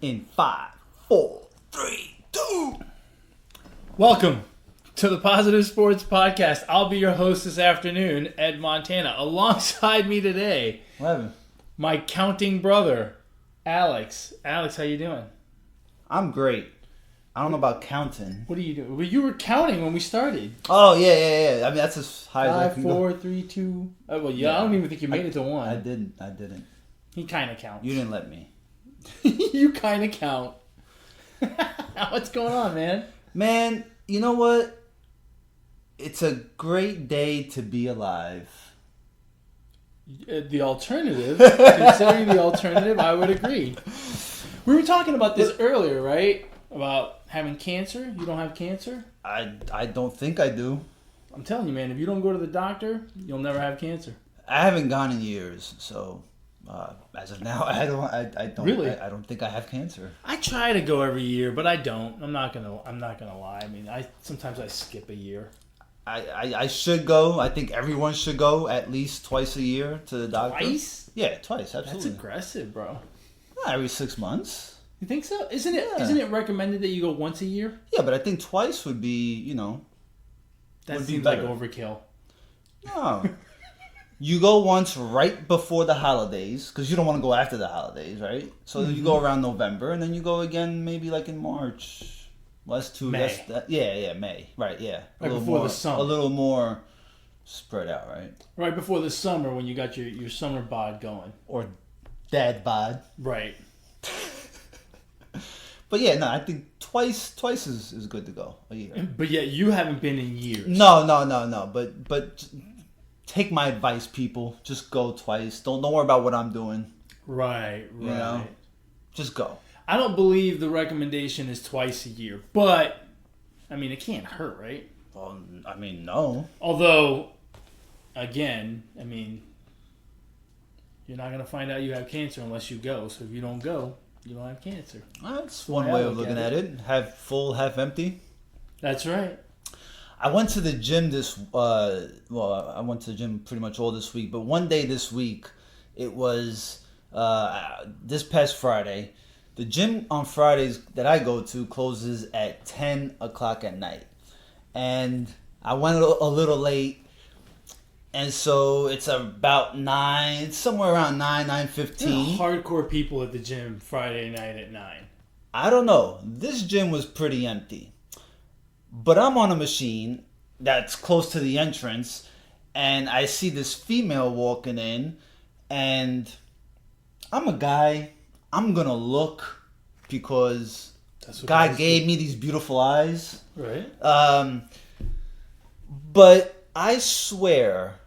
In 5, 4, 3, 2. Welcome to the Positive Sports Podcast. I'll be your host this afternoon, Ed Montana. Alongside me today, 11. my counting brother, Alex. Alex, how you doing? I'm great. I don't know about counting. What are you doing? Well, you were counting when we started. Oh, yeah. I mean, that's as high as I 5, can 4, go. 3, 2. Oh, well, yeah, I don't even think you made it to 1. I didn't. He kind of counts. You didn't let me. You kind of count. What's going on, man? Man, you know what? It's a great day to be alive. The alternative, considering the alternative, I would agree. We were talking about this earlier, right? About having cancer. You don't have cancer? I don't think I do. I'm telling you, man, if you don't go to the doctor, you'll never have cancer. I haven't gone in years, so as of now, I don't. Really? I don't think I have cancer. I try to go every year, but I don't. I'm not gonna lie. I mean, sometimes I skip a year. I should go. I think everyone should go at least twice a year to the doctor. Twice? Yeah, twice. Absolutely. That's aggressive, bro. Not every 6 months. You think so? Isn't it? Yeah. Isn't it recommended that you go once a year? Yeah, but I think twice would be, That would be seems like better. overkill. No. You go once right before the holidays, because you don't want to go after the holidays, right? So you go around November, and then you go again maybe like in March. Well, that's too... May. Yeah, May. Right, yeah. Right before the summer. A little more spread out, right? Right before the summer when you got your summer bod going. Or dad bod. Right. But yeah, no, I think twice is good to go a year. But yet you haven't been in years. No. But take my advice, people. Just go twice. Don't worry about what I'm doing. Right. You know? Just go. I don't believe the recommendation is twice a year, but I mean it can't hurt, right? Well, I mean, no. Although, again, I mean, you're not gonna find out you have cancer unless you go. So if you don't go, you don't have cancer. That's one way of looking at it. Half full, half empty. That's right. I went to the gym I went to the gym pretty much all this week, but one day this week, it was this past Friday. The gym on Fridays that I go to closes at 10 o'clock at night. And I went a little late. And so it's about 9, somewhere around 9:15. Hardcore people at the gym Friday night at 9. I don't know. This gym was pretty empty. But I'm on a machine that's close to the entrance, and I see this female walking in, and I'm a guy. I'm going to look because God gave me these beautiful eyes. Right. But I swear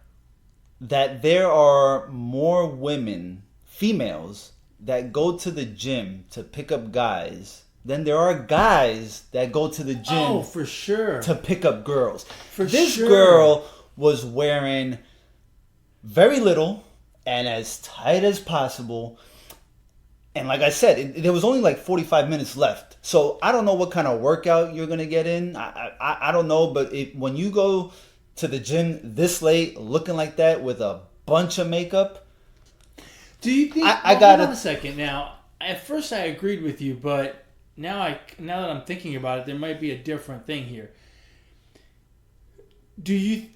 that there are more women, females, that go to the gym to pick up guys than there are guys that go to the gym for sure to pick up girls. For this sure. girl was wearing very little and as tight as possible. And like I said, there was only like 45 minutes left. So I don't know what kind of workout you're going to get in. I don't know. But when you go to the gym this late looking like that with a bunch of makeup. Do you think... I got hold on a second. Now, at first I agreed with you, but now that I'm thinking about it, there might be a different thing here. Do you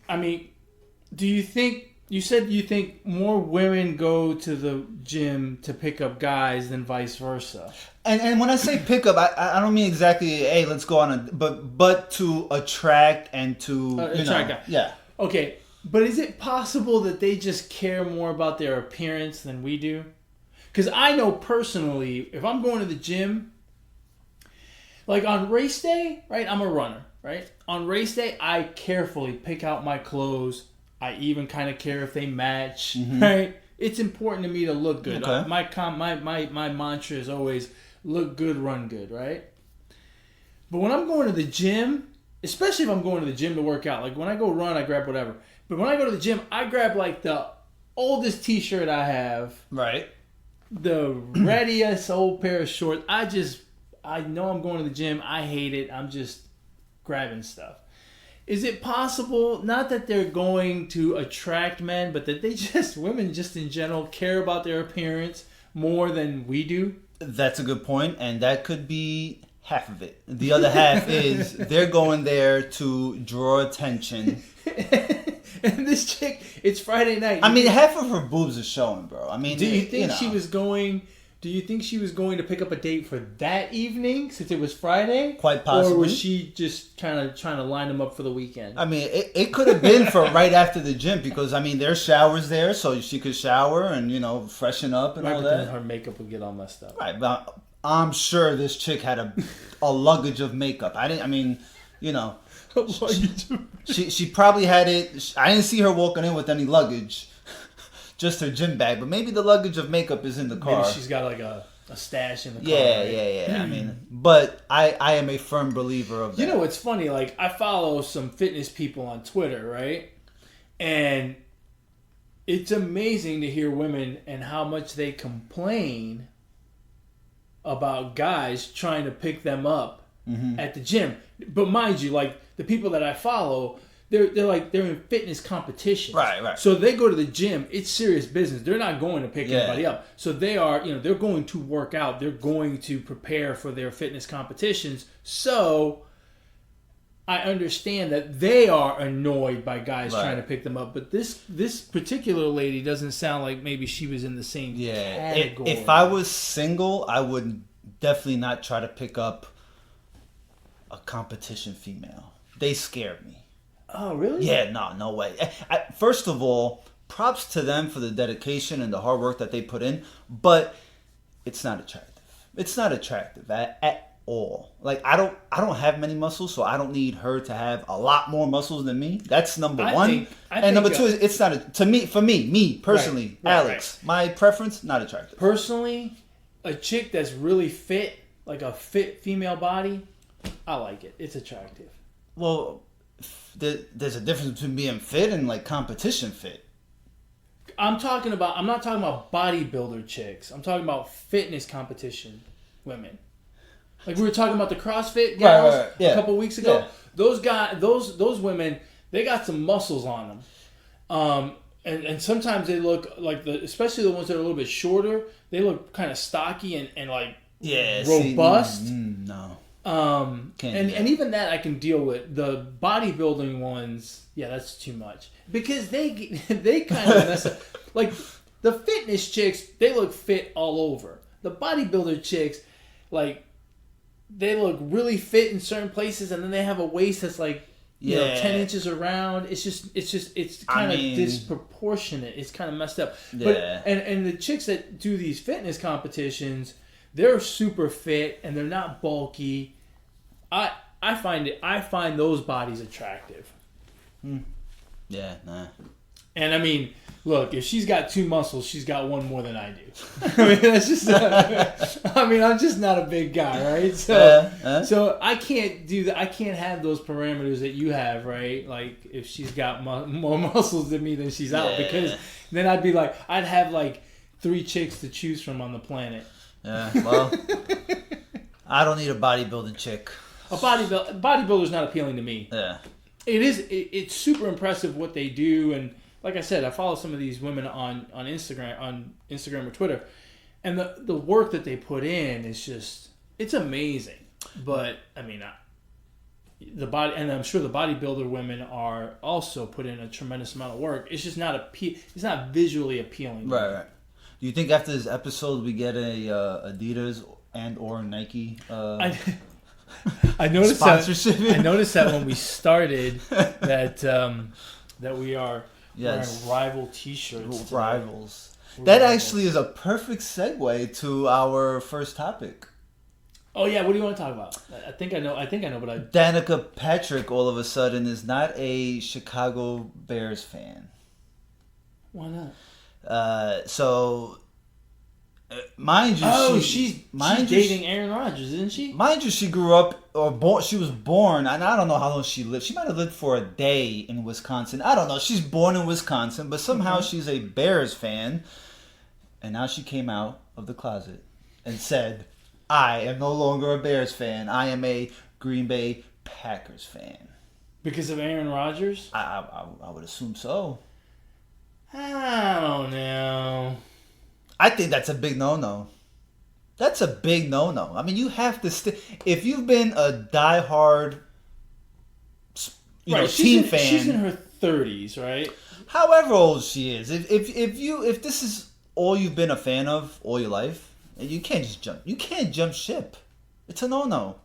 think... You said you think more women go to the gym to pick up guys than vice versa. And when I say pick up, I don't mean exactly, hey, let's go on but to attract and to attract guys. Yeah. Okay, but is it possible that they just care more about their appearance than we do? Because I know personally, if I'm going to the gym, like on race day, right? I'm a runner, right? On race day, I carefully pick out my clothes. I even kind of care if they match, right? It's important to me to look good. Okay. My mantra is always look good, run good, right? But when I'm going to the gym, especially if I'm going to the gym to work out, like when I go run, I grab whatever. But when I go to the gym, I grab like the oldest t-shirt I have. Right. The readiest old pair of shorts. I know I'm going to the gym. I hate it. I'm just grabbing stuff. Is it possible, not that they're going to attract men, but that women just in general care about their appearance more than we do? That's a good point, and that could be half of it. The other half is they're going there to draw attention. And this chick, it's Friday night. I mean, half of her boobs are showing, bro. I mean, do you think she was going? Do you think she was going to pick up a date for that evening since it was Friday? Quite possibly. Or was she just kind of trying to line them up for the weekend? I mean, it could have been for right after the gym because, I mean, there's showers there, so she could shower and, freshen up and all that. Then her makeup would get all messed up. Right, but I'm sure this chick had a luggage of makeup. She probably had it. I didn't see her walking in with any luggage. Just her gym bag, but maybe the luggage of makeup is in the car. Maybe she's got like a stash in the car. Yeah. I mean, but I am a firm believer of that. You know what's funny? Like, I follow some fitness people on Twitter, right? And it's amazing to hear women and how much they complain about guys trying to pick them up at the gym. But mind you, like, the people that I follow, they're in fitness competitions. Right. So they go to the gym. It's serious business. They're not going to pick anybody up. So they are, they're going to work out. They're going to prepare for their fitness competitions. So I understand that they are annoyed by guys trying to pick them up. But this particular lady doesn't sound like maybe she was in the same category. If I was single, I would definitely not try to pick up a competition female. They scared me. Oh, really? Yeah, no way. First of all, props to them for the dedication and the hard work that they put in, but it's not attractive. It's not attractive at all. Like, I don't have many muscles, so I don't need her to have a lot more muscles than me. That's number one. And number two is it's not for me personally, Alex. My preference, not attractive. Personally, a chick that's really fit, like a fit female body, I like it. It's attractive. Well, there's a difference between being fit and like competition fit. I'm not talking about bodybuilder chicks. I'm talking about fitness competition women. Like we were talking about the CrossFit gals a couple weeks ago. Yeah. Those women, they got some muscles on them. And sometimes they look like especially the ones that are a little bit shorter, they look kind of stocky and like robust. No. And even that I can deal with. The bodybuilding ones, that's too much because they kind of mess up. Like the fitness chicks, they look fit all over. The bodybuilder chicks, like they look really fit in certain places, and then they have a waist that's like 10 inches around. It's kind of disproportionate. It's kind of messed up. But and the chicks that do these fitness competitions, they're super fit and they're not bulky. I find those bodies attractive. Yeah, nah. And I mean, look, if she's got two muscles, she's got one more than I do. I mean, that's just. I'm just not a big guy, right? So I can't do that. I can't have those parameters that you have, right? Like if she's got more muscles than me, then she's out. Because then I'd have like 3 chicks to choose from on the planet. Yeah, well, I don't need a bodybuilding chick. A bodybuilder's not appealing to me. Yeah. It's super impressive what they do, and like I said, I follow some of these women on Instagram or Twitter, and the work that they put in is just, it's amazing. But I mean, and I'm sure the bodybuilder women are also put in a tremendous amount of work. It's just not it's not visually appealing. Right. Do you think after this episode we get a Adidas and or Nike? I noticed sponsorship. I noticed that when we started that we are wearing rival T-shirts. Rivals. That actually is a perfect segue to our first topic. Oh yeah, what do you want to talk about? I think I know, but Danica Patrick all of a sudden is not a Chicago Bears fan. Why not? Mind you, she's dating Aaron Rodgers, isn't she? Mind you, she grew up she was born, and I don't know how long she lived. She might have lived for a day in Wisconsin. I don't know. She's born in Wisconsin, but somehow she's a Bears fan, and now she came out of the closet and said, "I am no longer a Bears fan. I am a Green Bay Packers fan." Because of Aaron Rodgers? I would assume so. I don't know. I think that's a big no-no. That's a big no-no. I mean, you have to if you've been a diehard, team fan. She's in her 30s, right? However old she is, if this is all you've been a fan of all your life, you can't just jump. You can't jump ship. It's a no-no.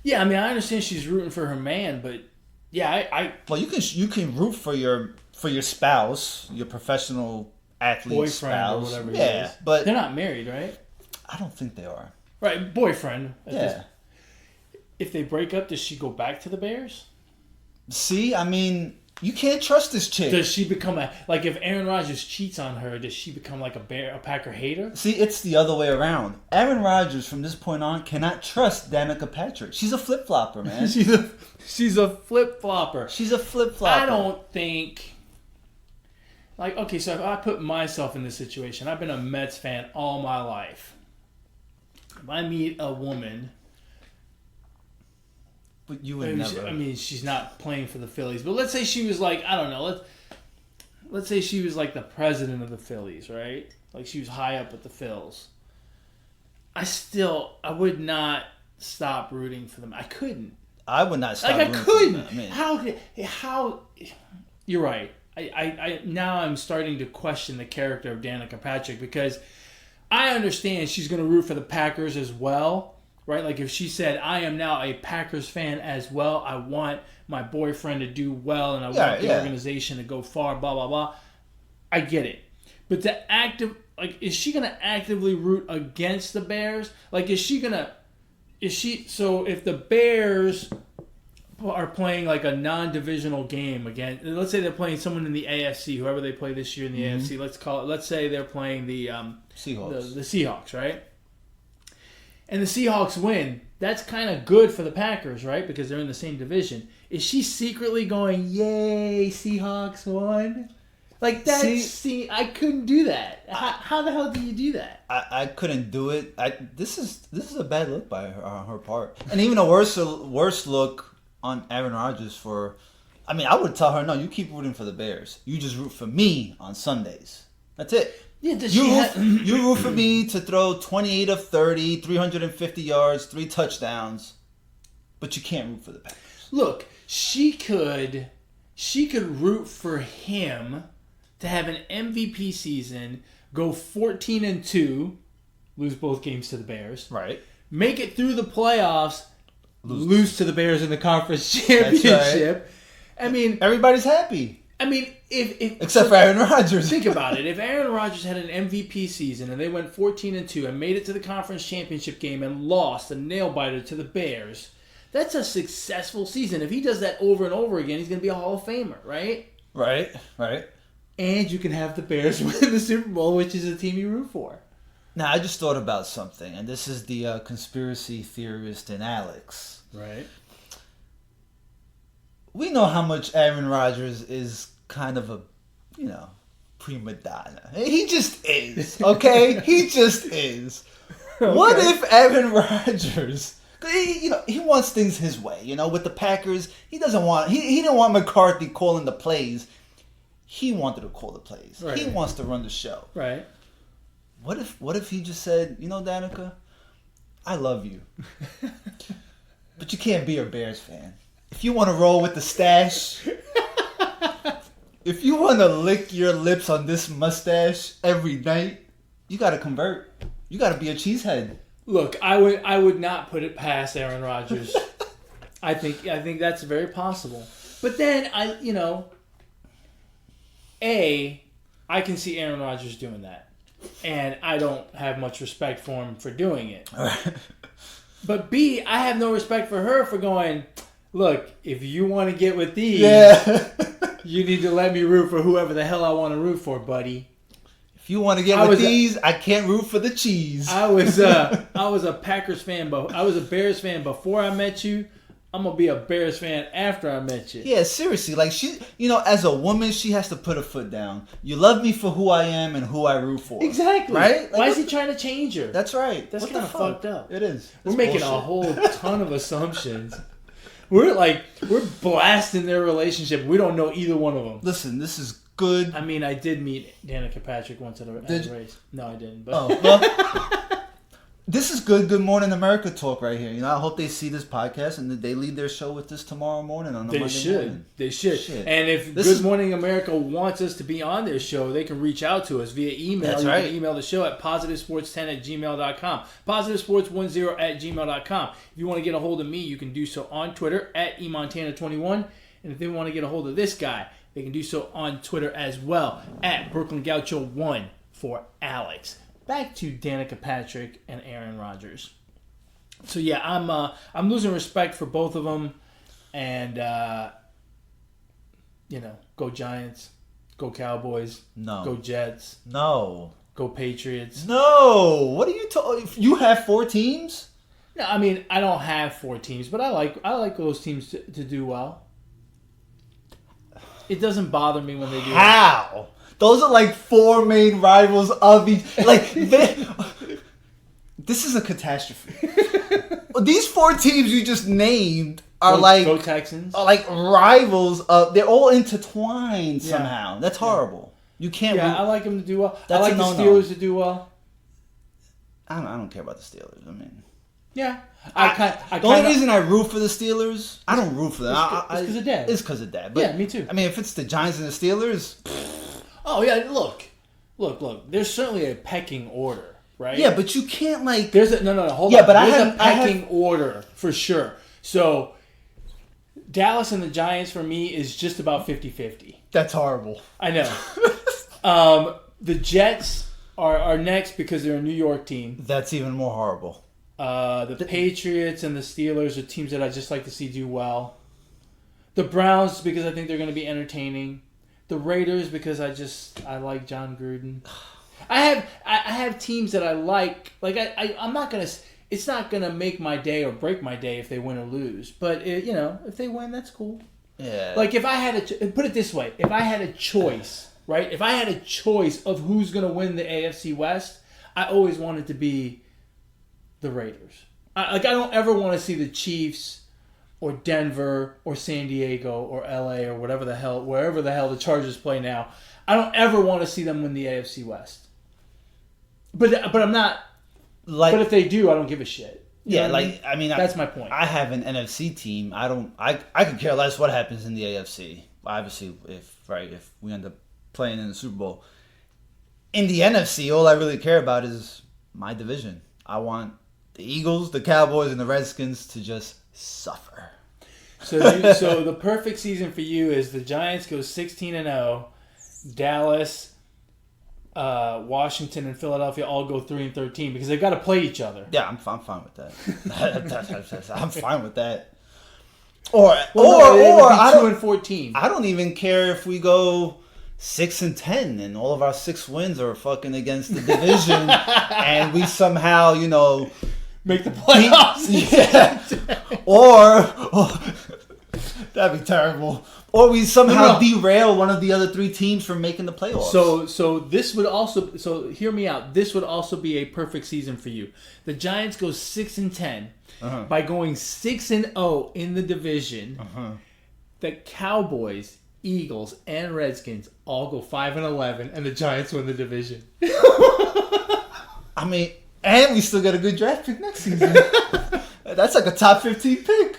Yeah, I mean, I understand she's rooting for her man, but yeah, Well, you can root for your spouse, your professional athlete boyfriend spouse, or whatever. Yeah, but they're not married, right? I don't think they are. Right, boyfriend. Yeah. If they break up, does she go back to the Bears? See, I mean, you can't trust this chick. Does she become if Aaron Rodgers cheats on her, does she become like a Packer hater? See, it's the other way around. Aaron Rodgers, from this point on, cannot trust Danica Patrick. She's a flip-flopper, man. She's a flip-flopper. She's a flip-flopper. I don't think... okay, so if I put myself in this situation, I've been a Mets fan all my life. If I meet a woman... But you would never... I mean, she's not playing for the Phillies. But let's say she was like, I don't know, let's say she was like the president of the Phillies, right? Like she was high up with the Phils. I would not stop rooting for them. I couldn't. I would not stop rooting for them. I mean, how... You're right. I now I'm starting to question the character of Danica Patrick because I understand she's going to root for the Packers as well. Right, like if she said, "I am now a Packers fan as well. I want my boyfriend to do well, and I want the organization to go far." Blah blah blah. I get it, but is she gonna actively root against the Bears? Like, so if the Bears are playing like a non-divisional game again, let's say they're playing someone in the AFC, whoever they play this year in the AFC. Let's say they're playing the Seahawks. The Seahawks, right? And the Seahawks win. That's kind of good for the Packers, right? Because they're in the same division. Is she secretly going, "Yay, Seahawks won"? Like that. See, I couldn't do that. How the hell do you do that? I couldn't do it. This is a bad look by her on her part, and even a worse look on Aaron Rodgers for. I mean, I would tell her, "No, you keep rooting for the Bears. You just root for me on Sundays. That's it." Yeah, you root for me to throw 28 of 30, 350 yards, 3 touchdowns, but you can't root for the Packers. Look, she could root for him to have an MVP season, go 14-2, lose both games to the Bears, right? Make it through the playoffs, lose to the Bears in the conference championship. Right. I mean, everybody's happy. I mean, except for Aaron Rodgers. Think about it. If Aaron Rodgers had an MVP season and they went 14-2 and made it to the conference championship game and lost a nail biter to the Bears, that's a successful season. If he does that over and over again, he's going to be a Hall of Famer, right? Right. And you can have the Bears win the Super Bowl, which is the team you root for. Now, I just thought about something, and this is the conspiracy theorist in Alex. Right. We know how much Aaron Rodgers is kind of a, prima donna. He just is, okay? He just is. Okay. What if Aaron Rodgers, he wants things his way, with the Packers. He doesn't want, he didn't want McCarthy calling the plays. He wanted to call the plays. Right. He wants to run the show. Right. What if he just said, Danica, I love you, but you can't be a Bears fan. If you want to roll with the stash, if you want to lick your lips on this mustache every night, you got to convert. You got to be a cheesehead. Look, I would not put it past Aaron Rodgers. I think that's very possible. But then I can see Aaron Rodgers doing that, and I don't have much respect for him for doing it. But B, I have no respect for her for going, "Look, if you want to get with these, you need to let me root for whoever the hell I want to root for, buddy. If you want to get with these, I can't root for the cheese." I was a Packers fan, but I was a Bears fan before I met you. I'm gonna be a Bears fan after I met you. Yeah, seriously. Like she, as a woman, she has to put her foot down. You love me for who I am and who I root for. Exactly. Right? Why is he trying to change her? That's right. That's kind of fucked up. It is. We're making a whole ton of assumptions. We're blasting their relationship. We don't know either one of them. Listen, this is good. I mean, I did meet Danica Patrick once at a race. No, I didn't. But. Oh, well, This is good Morning America talk right here. I hope they see this podcast and that they lead their show with this tomorrow morning on the Monday morning. They should. Shit. And if Good Morning America wants us to be on their show, they can reach out to us via email. That's you right. can email the show at positivesports10@gmail.com. Positivesports10@gmail.com. If you want to get a hold of me, you can do so on Twitter at eMontana21. And if they want to get a hold of this guy, they can do so on Twitter as well at Brooklyn Gaucho1 for Alex. Back to Danica Patrick and Aaron Rodgers. So yeah, I'm losing respect for both of them, and go Giants, go Cowboys, no, go Jets, no, go Patriots. No, what are you talking? You have 4 teams? No, I mean I don't have 4 teams, but I like those teams to do well. It doesn't bother me when they do. How? Those are like 4 main rivals of each. Like, this is a catastrophe. These 4 teams you just named are go Texans. Are like rivals of. They're all intertwined somehow. That's horrible. You can't. Yeah, I like them to do well. I like the Steelers to do well. I don't care about the Steelers. I mean, yeah. The only reason I root for the Steelers, I don't root for them. It's because of Dad. It's because of Dad. But, yeah, me too. I mean, if it's the Giants and the Steelers. Oh yeah, look. There's certainly a pecking order, right? Yeah, but you can't like. There's a hold on. Yeah, but there's a pecking order for sure. So Dallas and the Giants for me is just about 50-50. That's horrible. I know. The Jets are next because they're a New York team. That's even more horrible. The Patriots and the Steelers are teams that I just like to see do well. The Browns because I think they're going to be entertaining. The Raiders because I like John Gruden. I have teams that I like. Like I'm not gonna. It's not gonna make my day or break my day if they win or lose. But if they win, that's cool. Yeah. Like if I had put it this way, if I had a choice, right? If I had a choice of who's gonna win the AFC West, I always wanted to be the Raiders. I don't ever want to see the Chiefs. Or Denver, or San Diego, or LA, or wherever the hell the Chargers play now. I don't ever want to see them win the AFC West. But I'm not. Like, but if they do, I don't give a shit. I mean, that's my point. I have an NFC team. I could care less what happens in the AFC. Obviously, if we end up playing in the Super Bowl. In the NFC, all I really care about is my division. I want the Eagles, the Cowboys, and the Redskins to just suffer. So the perfect season for you is the Giants go 16-0, Dallas, Washington, and Philadelphia all go 3-13 because they've got to play each other. Yeah, I'm fine with that. I'm fine with that. Or I don't 2-14. I don't even care if we go 6-10 and all of our 6 wins are fucking against the division and we somehow make the playoffs. Yeah. Or that'd be terrible. Or we somehow derail one of the other 3 teams from making the playoffs. So this would also hear me out. This would also be a perfect season for you. The Giants go 6-10 by going 6-0 in the division. The Cowboys, Eagles, and Redskins all go 5-11, and the Giants win the division. I mean. And we still got a good draft pick next season. That's like a top 15 pick.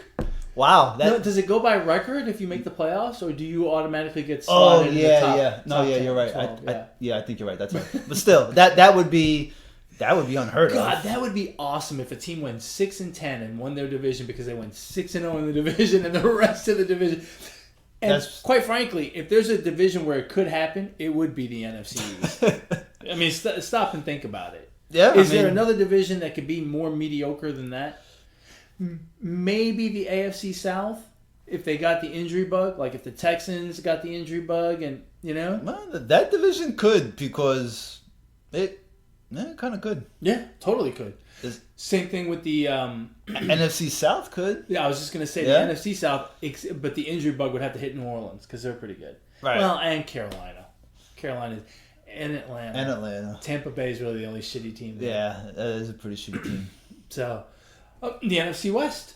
Wow. Does it go by record if you make the playoffs, or do you automatically get slotted in the top? No, yeah, you're right. 12, I think you're right. That's right. But still, that would be unheard of. God, that would be awesome if a team went 6-10 and won their division because they went 6-0 in the division and the rest of the division. And quite frankly, if there's a division where it could happen, it would be the NFC East. I mean, stop and think about it. Yeah, Is there another division that could be more mediocre than that? Maybe the AFC South, if they got the injury bug, like if the Texans got the injury bug, and well, that division could because it kind of could. Yeah, totally could. Same thing with the NFC South could. Yeah, I was just gonna say the NFC South, but the injury bug would have to hit New Orleans because they're pretty good. Right. Well, and Carolina. And Atlanta. Tampa Bay is really the only shitty team there. Yeah, that is a pretty shitty team. So, the NFC West.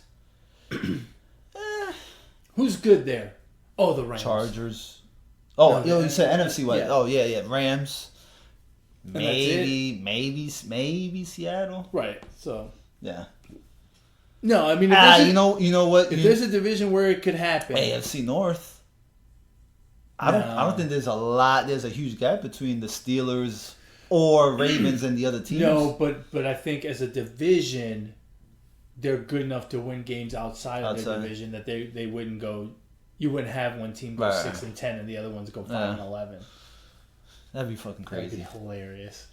Who's good there? Oh, the Rams. Chargers. Oh, you said NFC West. Yeah. Oh, yeah. Rams. maybe Seattle. Right. So yeah. No, I mean, you know what? If there's a division where it could happen, AFC North. I don't think there's a huge gap between the Steelers or Ravens and the other teams. No, but I think as a division, they're good enough to win games outside of their division that they wouldn't go. You wouldn't have one team go 6-10 and the other ones go 5-11. That'd be fucking crazy. That'd be hilarious.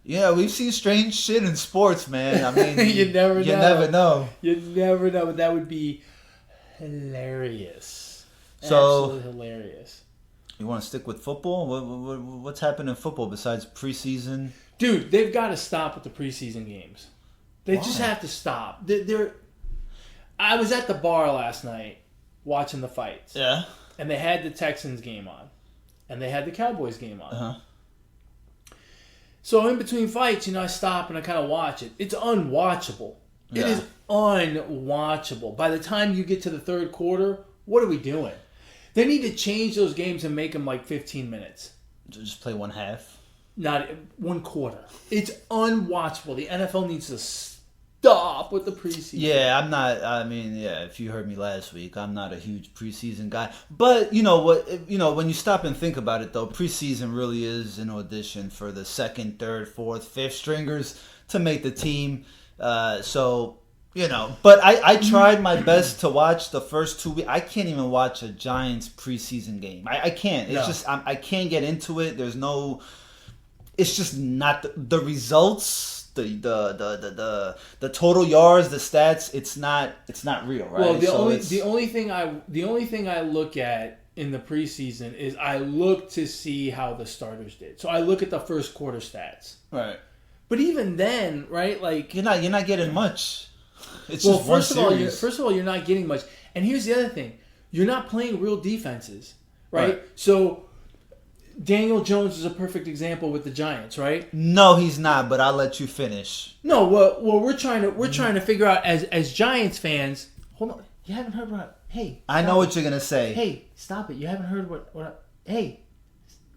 Yeah, we've seen strange shit in sports, man. I mean, you never know. You never know, but that would be hilarious. So, absolutely hilarious. You want to stick with football? What's happened in football besides preseason? Dude, they've got to stop with the preseason games. They just have to stop. I was at the bar last night watching the fights. Yeah. And they had the Texans game on. And they had the Cowboys game on. Uh-huh. So in between fights, I stop and I kind of watch it. It's unwatchable. Yeah. It is unwatchable. By the time you get to the third quarter, what are we doing? They need to change those games and make them like 15 minutes. Just play one half? Not one quarter. It's unwatchable. The NFL needs to stop with the preseason. Yeah, if you heard me last week, I'm not a huge preseason guy. But you know what? When you stop and think about it, though, preseason really is an audition for the second, third, fourth, fifth stringers to make the team. But I tried my best to watch the first 2 weeks. I can't even watch a Giants preseason game. I can't. It's just I can't get into it. There's no. It's just not the results, the total yards, the stats. It's not real, right? Well, the only thing I look at in the preseason is I look to see how the starters did. So I look at the first quarter stats. Right. But even then, right? Like you're not getting much. It's well, just one series. First of all, you're not getting much. And here's the other thing: you're not playing real defenses, right? So Daniel Jones is a perfect example with the Giants, right? No, he's not. But I'll let you finish. No, well, we're trying to figure out as Giants fans. Hold on, you haven't heard what? Hey, I know what you're gonna say. Hey, stop it! You haven't heard what? Hey.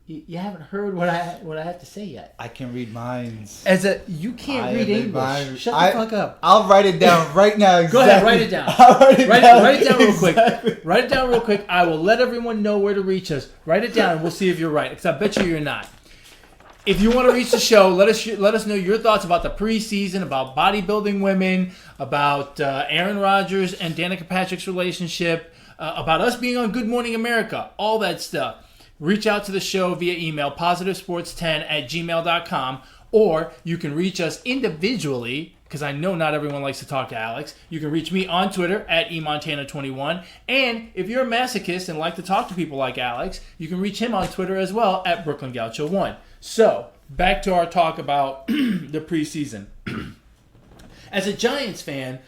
You haven't heard what I have to say yet. I can read minds. You can't read English. Shut the fuck up. I'll write it down right now. Exactly. Go ahead, write it down. Write it down real quick. Write it down real quick. I will let everyone know where to reach us. Write it down and we'll see if you're right. Because I bet you're not. If you want to reach the show, let us know your thoughts about the preseason, about bodybuilding women, about Aaron Rodgers and Danica Patrick's relationship, about us being on Good Morning America, all that stuff. Reach out to the show via email, positivesports10@gmail.com, or you can reach us individually, because I know not everyone likes to talk to Alex. You can reach me on Twitter at eMontana21, and if you're a masochist and like to talk to people like Alex, you can reach him on Twitter as well at BrooklynGaucho1. So, back to our talk about the preseason. As a Giants fan,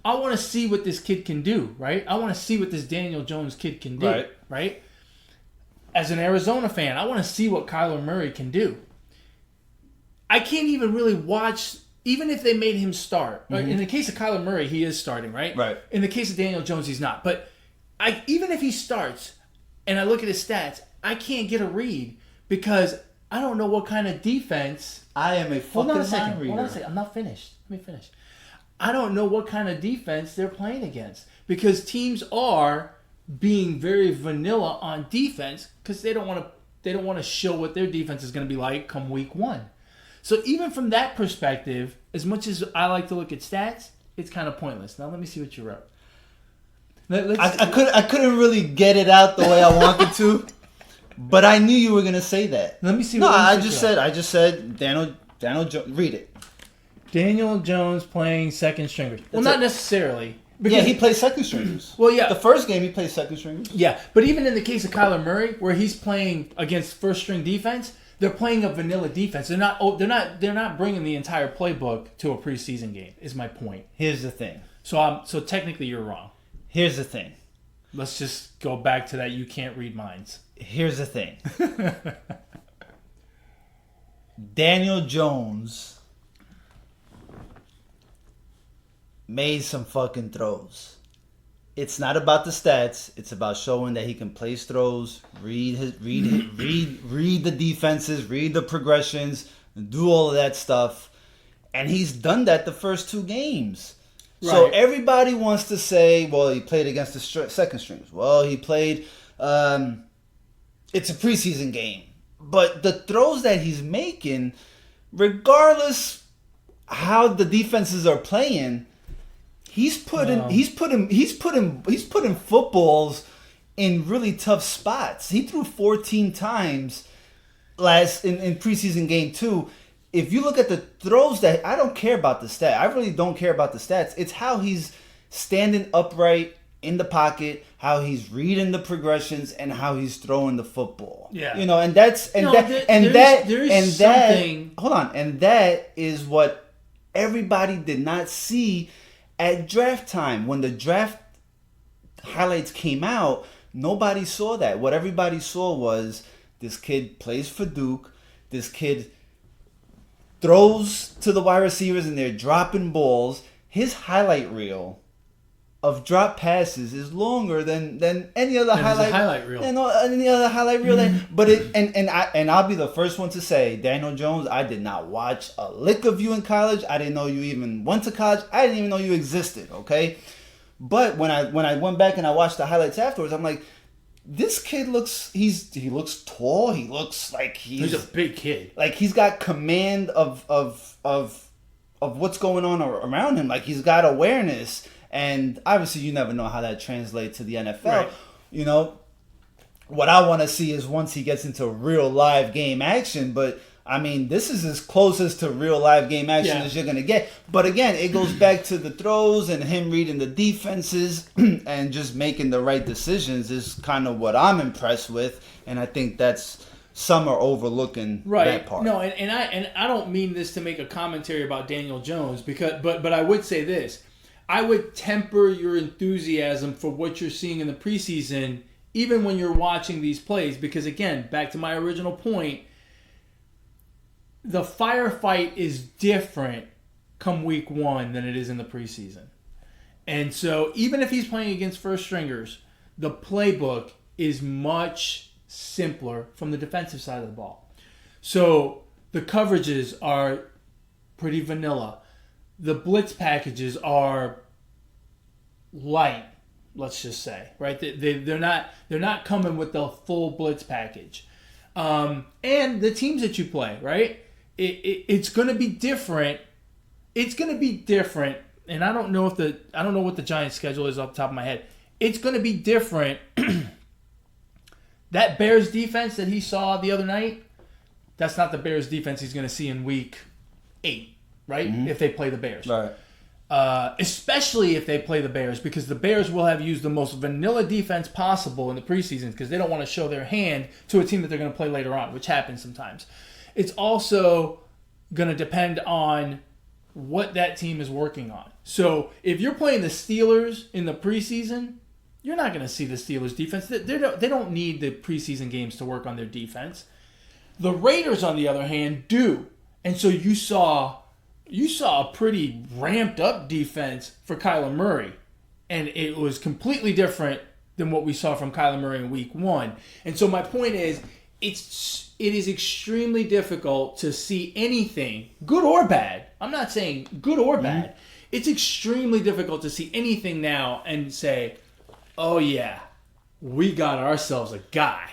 I want to see what this kid can do, right? I want to see what this Daniel Jones kid can do, right? As an Arizona fan, I want to see what Kyler Murray can do. I can't even really watch, even if they made him start. Right? In the case of Kyler Murray, he is starting, right? Right. In the case of Daniel Jones, he's not. But even if he starts, and I look at his stats, I can't get a read because I don't know what kind of defense. I am a fucking mind reader. Hold on a second. I'm not finished. Let me finish. I don't know what kind of defense they're playing against because teams are being very vanilla on defense because they don't want to show what their defense is going to be like come week one. So even from that perspective, as much as I like to look at stats, it's kind of pointless. Now let me see what you wrote. I couldn't really get it out the way I wanted to, but I knew you were going to say that. Let me see. No, I just said Daniel Jones. Read it. Daniel Jones playing second stringers. Well, not necessarily. Yeah, he plays second stringers. Well, yeah. The first game, he plays second stringers. Yeah, but even in the case of Kyler Murray, where he's playing against first string defense, they're playing a vanilla defense. They're not bringing the entire playbook to a preseason game. Is my point. Here's the thing. So technically, you're wrong. Here's the thing. Let's just go back to that. You can't read minds. Here's the thing. Daniel Jones made some fucking throws. it's not about the stats. It's about showing that he can place throws, read the defenses, read the progressions, do all of that stuff. And he's done that the first 2 games. Right. So everybody wants to say, well, he played against the second strings. Well, he played. It's a preseason game, but the throws that he's making, regardless how the defenses are playing. He's putting footballs in really tough spots. He threw 14 times in preseason game 2. If you look at the throws that I don't care about the stat. I really don't care about the stats. It's how he's standing upright in the pocket, how he's reading the progressions, and how he's throwing the football. Yeah. And that is what everybody did not see at draft time. When the draft highlights came out, nobody saw that. What everybody saw was this kid plays for Duke. This kid throws to the wide receivers and they're dropping balls. His highlight reel of drop passes is longer than any other highlight reel. Any other highlight reel. And I'll be the first one to say, Daniel Jones, I did not watch a lick of you in college. I didn't know you even went to college. I didn't even know you existed. Okay, but when I went back and I watched the highlights afterwards, I'm like, this kid looks tall. He looks like he's a big kid. Like he's got command of what's going on around him. Like he's got awareness. And obviously, you never know how that translates to the NFL. Right. What I want to see is once he gets into real live game action. But, I mean, this is as close as to real live game action as you're going to get. But, again, it goes back to the throws and him reading the defenses and just making the right decisions is kind of what I'm impressed with. And I think that's some are overlooking that part. No, and I don't mean this to make a commentary about Daniel Jones, but I would say this. I would temper your enthusiasm for what you're seeing in the preseason, even when you're watching these plays, because again, back to my original point, the firefight is different come week 1 than it is in the preseason. And so even if he's playing against first stringers, the playbook is much simpler from the defensive side of the ball. So the coverages are pretty vanilla. The blitz packages are light, let's just say, right? They're not coming with the full blitz package, and the teams that you play, right? It's going to be different. It's going to be different, and I don't know what the Giants' schedule is off the top of my head. It's going to be different. That Bears defense that he saw the other night, that's not the Bears defense he's going to see in week 8. Right? Mm-hmm. If they play the Bears. Right. Especially if they play the Bears, because the Bears will have used the most vanilla defense possible in the preseason because they don't want to show their hand to a team that they're going to play later on, which happens sometimes. It's also going to depend on what that team is working on. So if you're playing the Steelers in the preseason, you're not going to see the Steelers defense. They don't need the preseason games to work on their defense. The Raiders, on the other hand, do. And so you saw a pretty ramped up defense for Kyler Murray. And it was completely different than what we saw from Kyler Murray in week 1. And so my point is, it is extremely difficult to see anything, good or bad. I'm not saying good or bad. Mm-hmm. It's extremely difficult to see anything now and say, oh yeah, we got ourselves a guy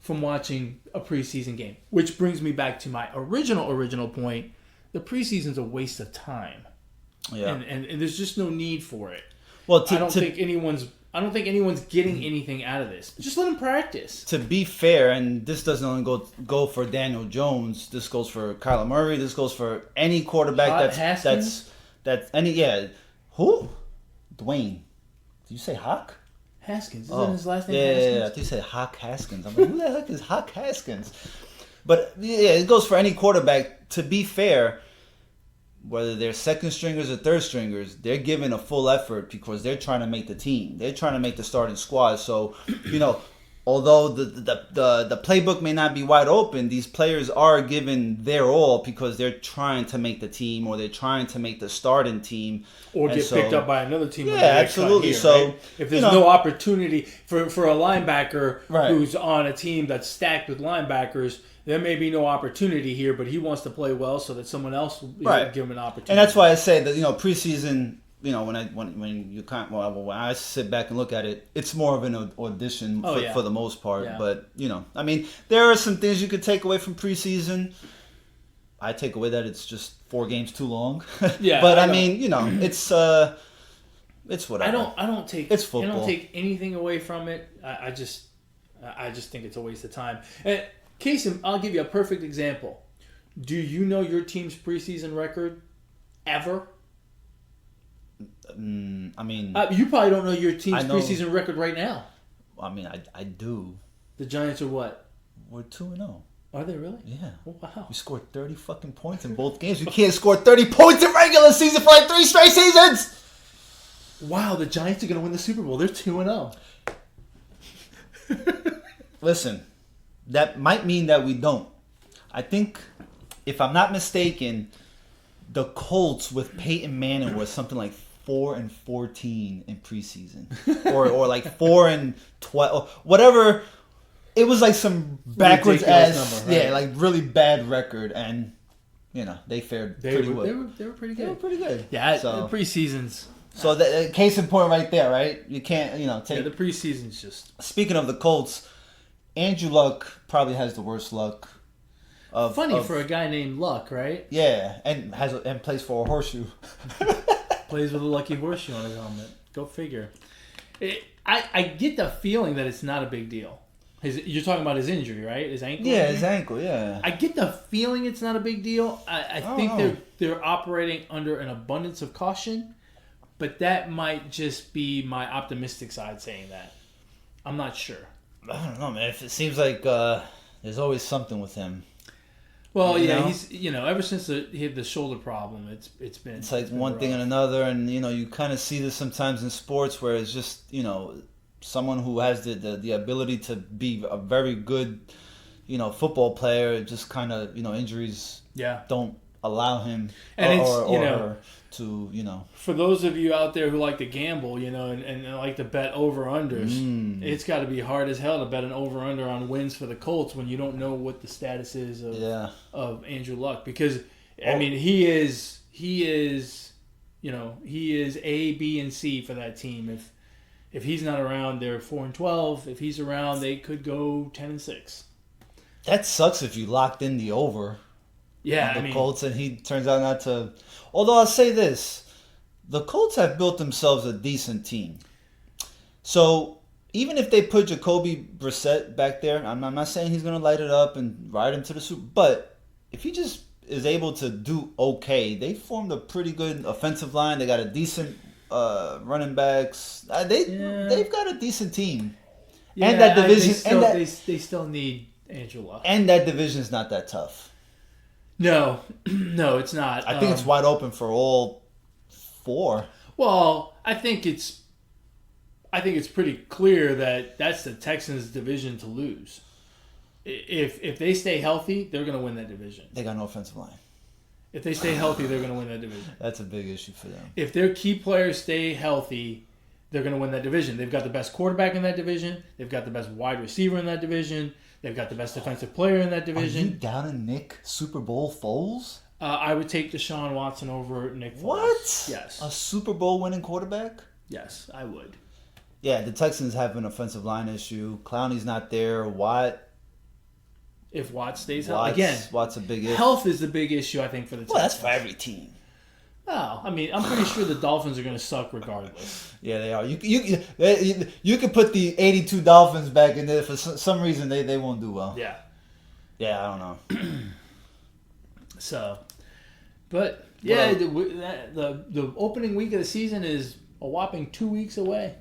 from watching a preseason game. Which brings me back to my original point. The preseason's a waste of time. Yeah. And there's just no need for it. Well, I don't think anyone's getting anything out of this. Just let them practice. To be fair, and this doesn't only go for Daniel Jones. This goes for Kyler Murray. This goes for any quarterback that's any who? Dwayne. Did you say Hawk? Haskins. Isn't his last name Haskins? Yeah. I think you said Hawk Haskins. I'm like, who the heck is Hawk Haskins? But yeah, it goes for any quarterback. To be fair, whether they're second stringers or third stringers, they're giving a full effort because they're trying to make the team. They're trying to make the starting squad. So, although the playbook may not be wide open, these players are given their all because they're trying to make the team or they're trying to make the starting team. Or get picked up by another team. Yeah, absolutely. Here, so right? If there's no opportunity for a linebacker right. who's on a team that's stacked with linebackers, there may be no opportunity here, but he wants to play well so that someone else will give him an opportunity. And that's why I say that, preseason, when I sit back and look at it, it's more of an audition for the most part. Yeah. But, there are some things you could take away from preseason. I take away that it's just 4 games too long. Yeah. But it's whatever. It's football. I don't take anything away from it. I just think it's a waste of time. And I'll give you a perfect example. Do you know your team's preseason record ever? You probably don't know your team's preseason record right now. I do. The Giants are what? We're 2-0. Are they really? Yeah. Oh, wow. We scored 30 fucking points in both games. You can't score 30 points in regular season for 3 straight seasons. Wow, the Giants are going to win the Super Bowl. They're 2-0. Listen, that might mean that we don't. I think, if I'm not mistaken, the Colts with Peyton Manning was something like 4-14 in preseason, or like 4-12, whatever. It was like some backwards ass, number, right? Like really bad record, and they fared pretty well. They were pretty good. They were pretty good. Yeah, the preseasons. So the case in point, right there, right? You can't, take. Yeah, the preseason's just. Speaking of the Colts, Andrew Luck probably has the worst luck. For a guy named Luck, right? Yeah, and plays for a horseshoe. Plays with a lucky horseshoe on his helmet. Go figure. I get the feeling that it's not a big deal. You're talking about his injury, right? His ankle? Yeah, his ankle, yeah. I get the feeling it's not a big deal. I think they're operating under an abundance of caution, but that might just be my optimistic side saying that. I'm not sure. I don't know, man. It seems like there's always something with him. Well, he's ever since he had the shoulder problem, it's been. It's like one thing and another, and you kind of see this sometimes in sports where it's just someone who has the ability to be a very good football player, just kind of injuries don't allow him and or to For those of you out there who like to gamble, and like to bet over-unders, it's got to be hard as hell to bet an over-under on wins for the Colts when you don't know what the status is of Andrew Luck. Because, he is A, B, and C for that team. If he's not around, they're 4-12. If he's around, they could go 10-6. That sucks if you locked in the over. Yeah, the Colts, and he turns out not to. Although I'll say this, the Colts have built themselves a decent team. So even if they put Jacoby Brissett back there, I'm not saying he's going to light it up and ride him to the Super Bowl. But if he just is able to do okay, they formed a pretty good offensive line. They got a decent running backs. They've got a decent team. Yeah, and that division, they still need Andrew Luck. And that division's not that tough. No, it's not. I think it's wide open for all 4. Well, I think it's pretty clear that that's the Texans' division to lose. If they stay healthy, they're going to win that division. They got no offensive line. If they stay healthy, they're going to win that division. That's a big issue for them. If their key players stay healthy, they're going to win that division. They've got the best quarterback in that division. They've got the best wide receiver in that division. They've got the best defensive player in that division. Are you down in Nick Super Bowl Foles? I would take Deshaun Watson over Nick Foles. What? Yes. A Super Bowl winning quarterback? Yes, I would. Yeah, the Texans have an offensive line issue. Clowney's not there. If Watt stays healthy. Again, Watt's a big issue. Health is the big issue, I think, for the Texans. Well, that's for every team. Well, I'm pretty sure the Dolphins are going to suck regardless. Yeah, they are. You could put the 82 Dolphins back in there. For some reason, they won't do well. Yeah. Yeah, I don't know. So, but yeah, the opening week of the season is a whopping 2 weeks away.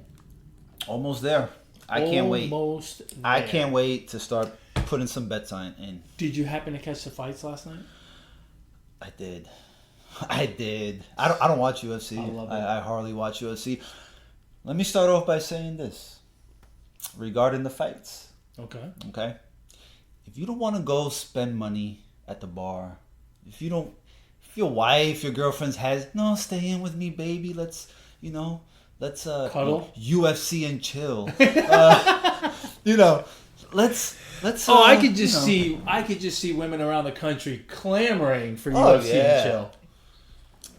Almost there. I can't wait. Almost there. I can't wait to start putting some bets in. Did you happen to catch the fights last night? I did. I don't watch UFC. I love it. I hardly watch UFC. Let me start off by saying this. Regarding the fights, Okay. Okay? If you don't want to go spend money at the bar, if your wife, your girlfriend no, stay in with me, baby. Let's Cuddle? UFC and chill. Let's. I could just see women around the country clamoring for UFC and chill.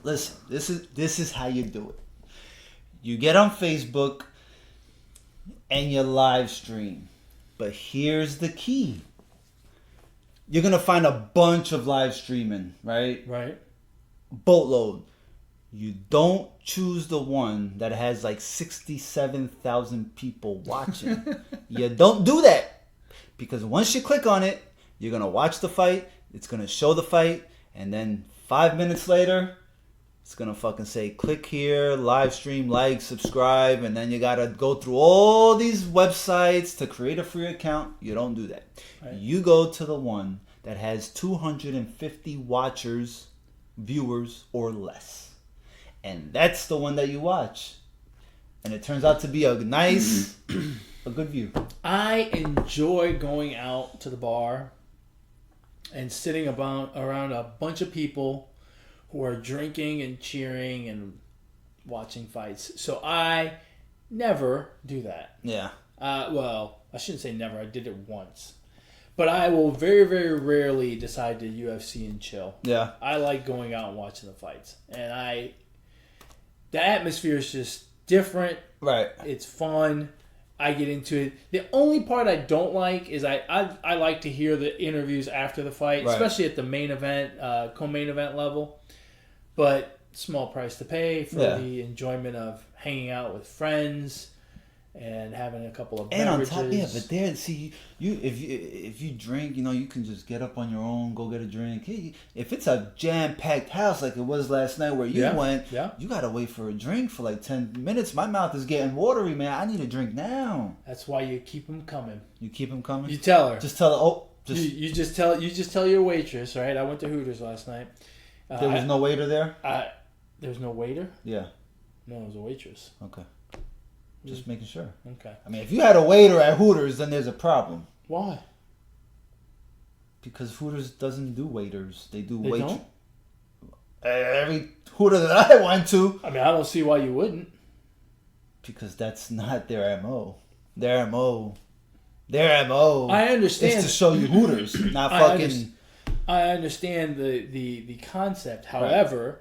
Listen, this is how you do it. You get on Facebook and you live stream. But here's the key. You're going to find a bunch of live streaming, right? Right. Boatload. You don't choose the one that has like 67,000 people watching. You don't do that. Because once you click on it, you're going to watch the fight. It's going to show the fight. And then 5 minutes later, it's going to fucking say, click here, live stream, like, subscribe. And then you got to go through all these websites to create a free account. You don't do that. Right. You go to the one that has 250 watchers, viewers, or less. And that's the one that you watch. And it turns out to be a nice, a good view. I enjoy going out to the bar and sitting around a bunch of people who are drinking and cheering and watching fights. So I never do that. Yeah. Well, I shouldn't say never. I did it once. But I will very, very rarely decide to UFC and chill. Yeah. I like going out and watching the fights. And the atmosphere is just different. Right. It's fun. I get into it. The only part I don't like is I like to hear the interviews after the fight, right, especially at the main event, co-main event level. But small price to pay for the enjoyment of hanging out with friends and having a couple of beverages. And on top, but there, see, if you drink, you can just get up on your own, go get a drink. Hey, if it's a jam-packed house like it was last night where you went, you got to wait for a drink for like 10 minutes. My mouth is getting watery, man. I need a drink now. That's why you keep them coming. You keep them coming? You tell her. Just tell her, You just tell your waitress, right? I went to Hooters last night. There was no waiter there? There was no waiter? Yeah. No, it was a waitress. Okay. Just making sure. Okay. I mean, if you had a waiter at Hooters, then there's a problem. Why? Because Hooters doesn't do waiters. They do They waitress. don't? Every Hooter that I went to. I mean, I don't see why you wouldn't. Because that's not their MO. Their MO. I understand. Is to show you Hooters, not fucking... I understand the concept. However,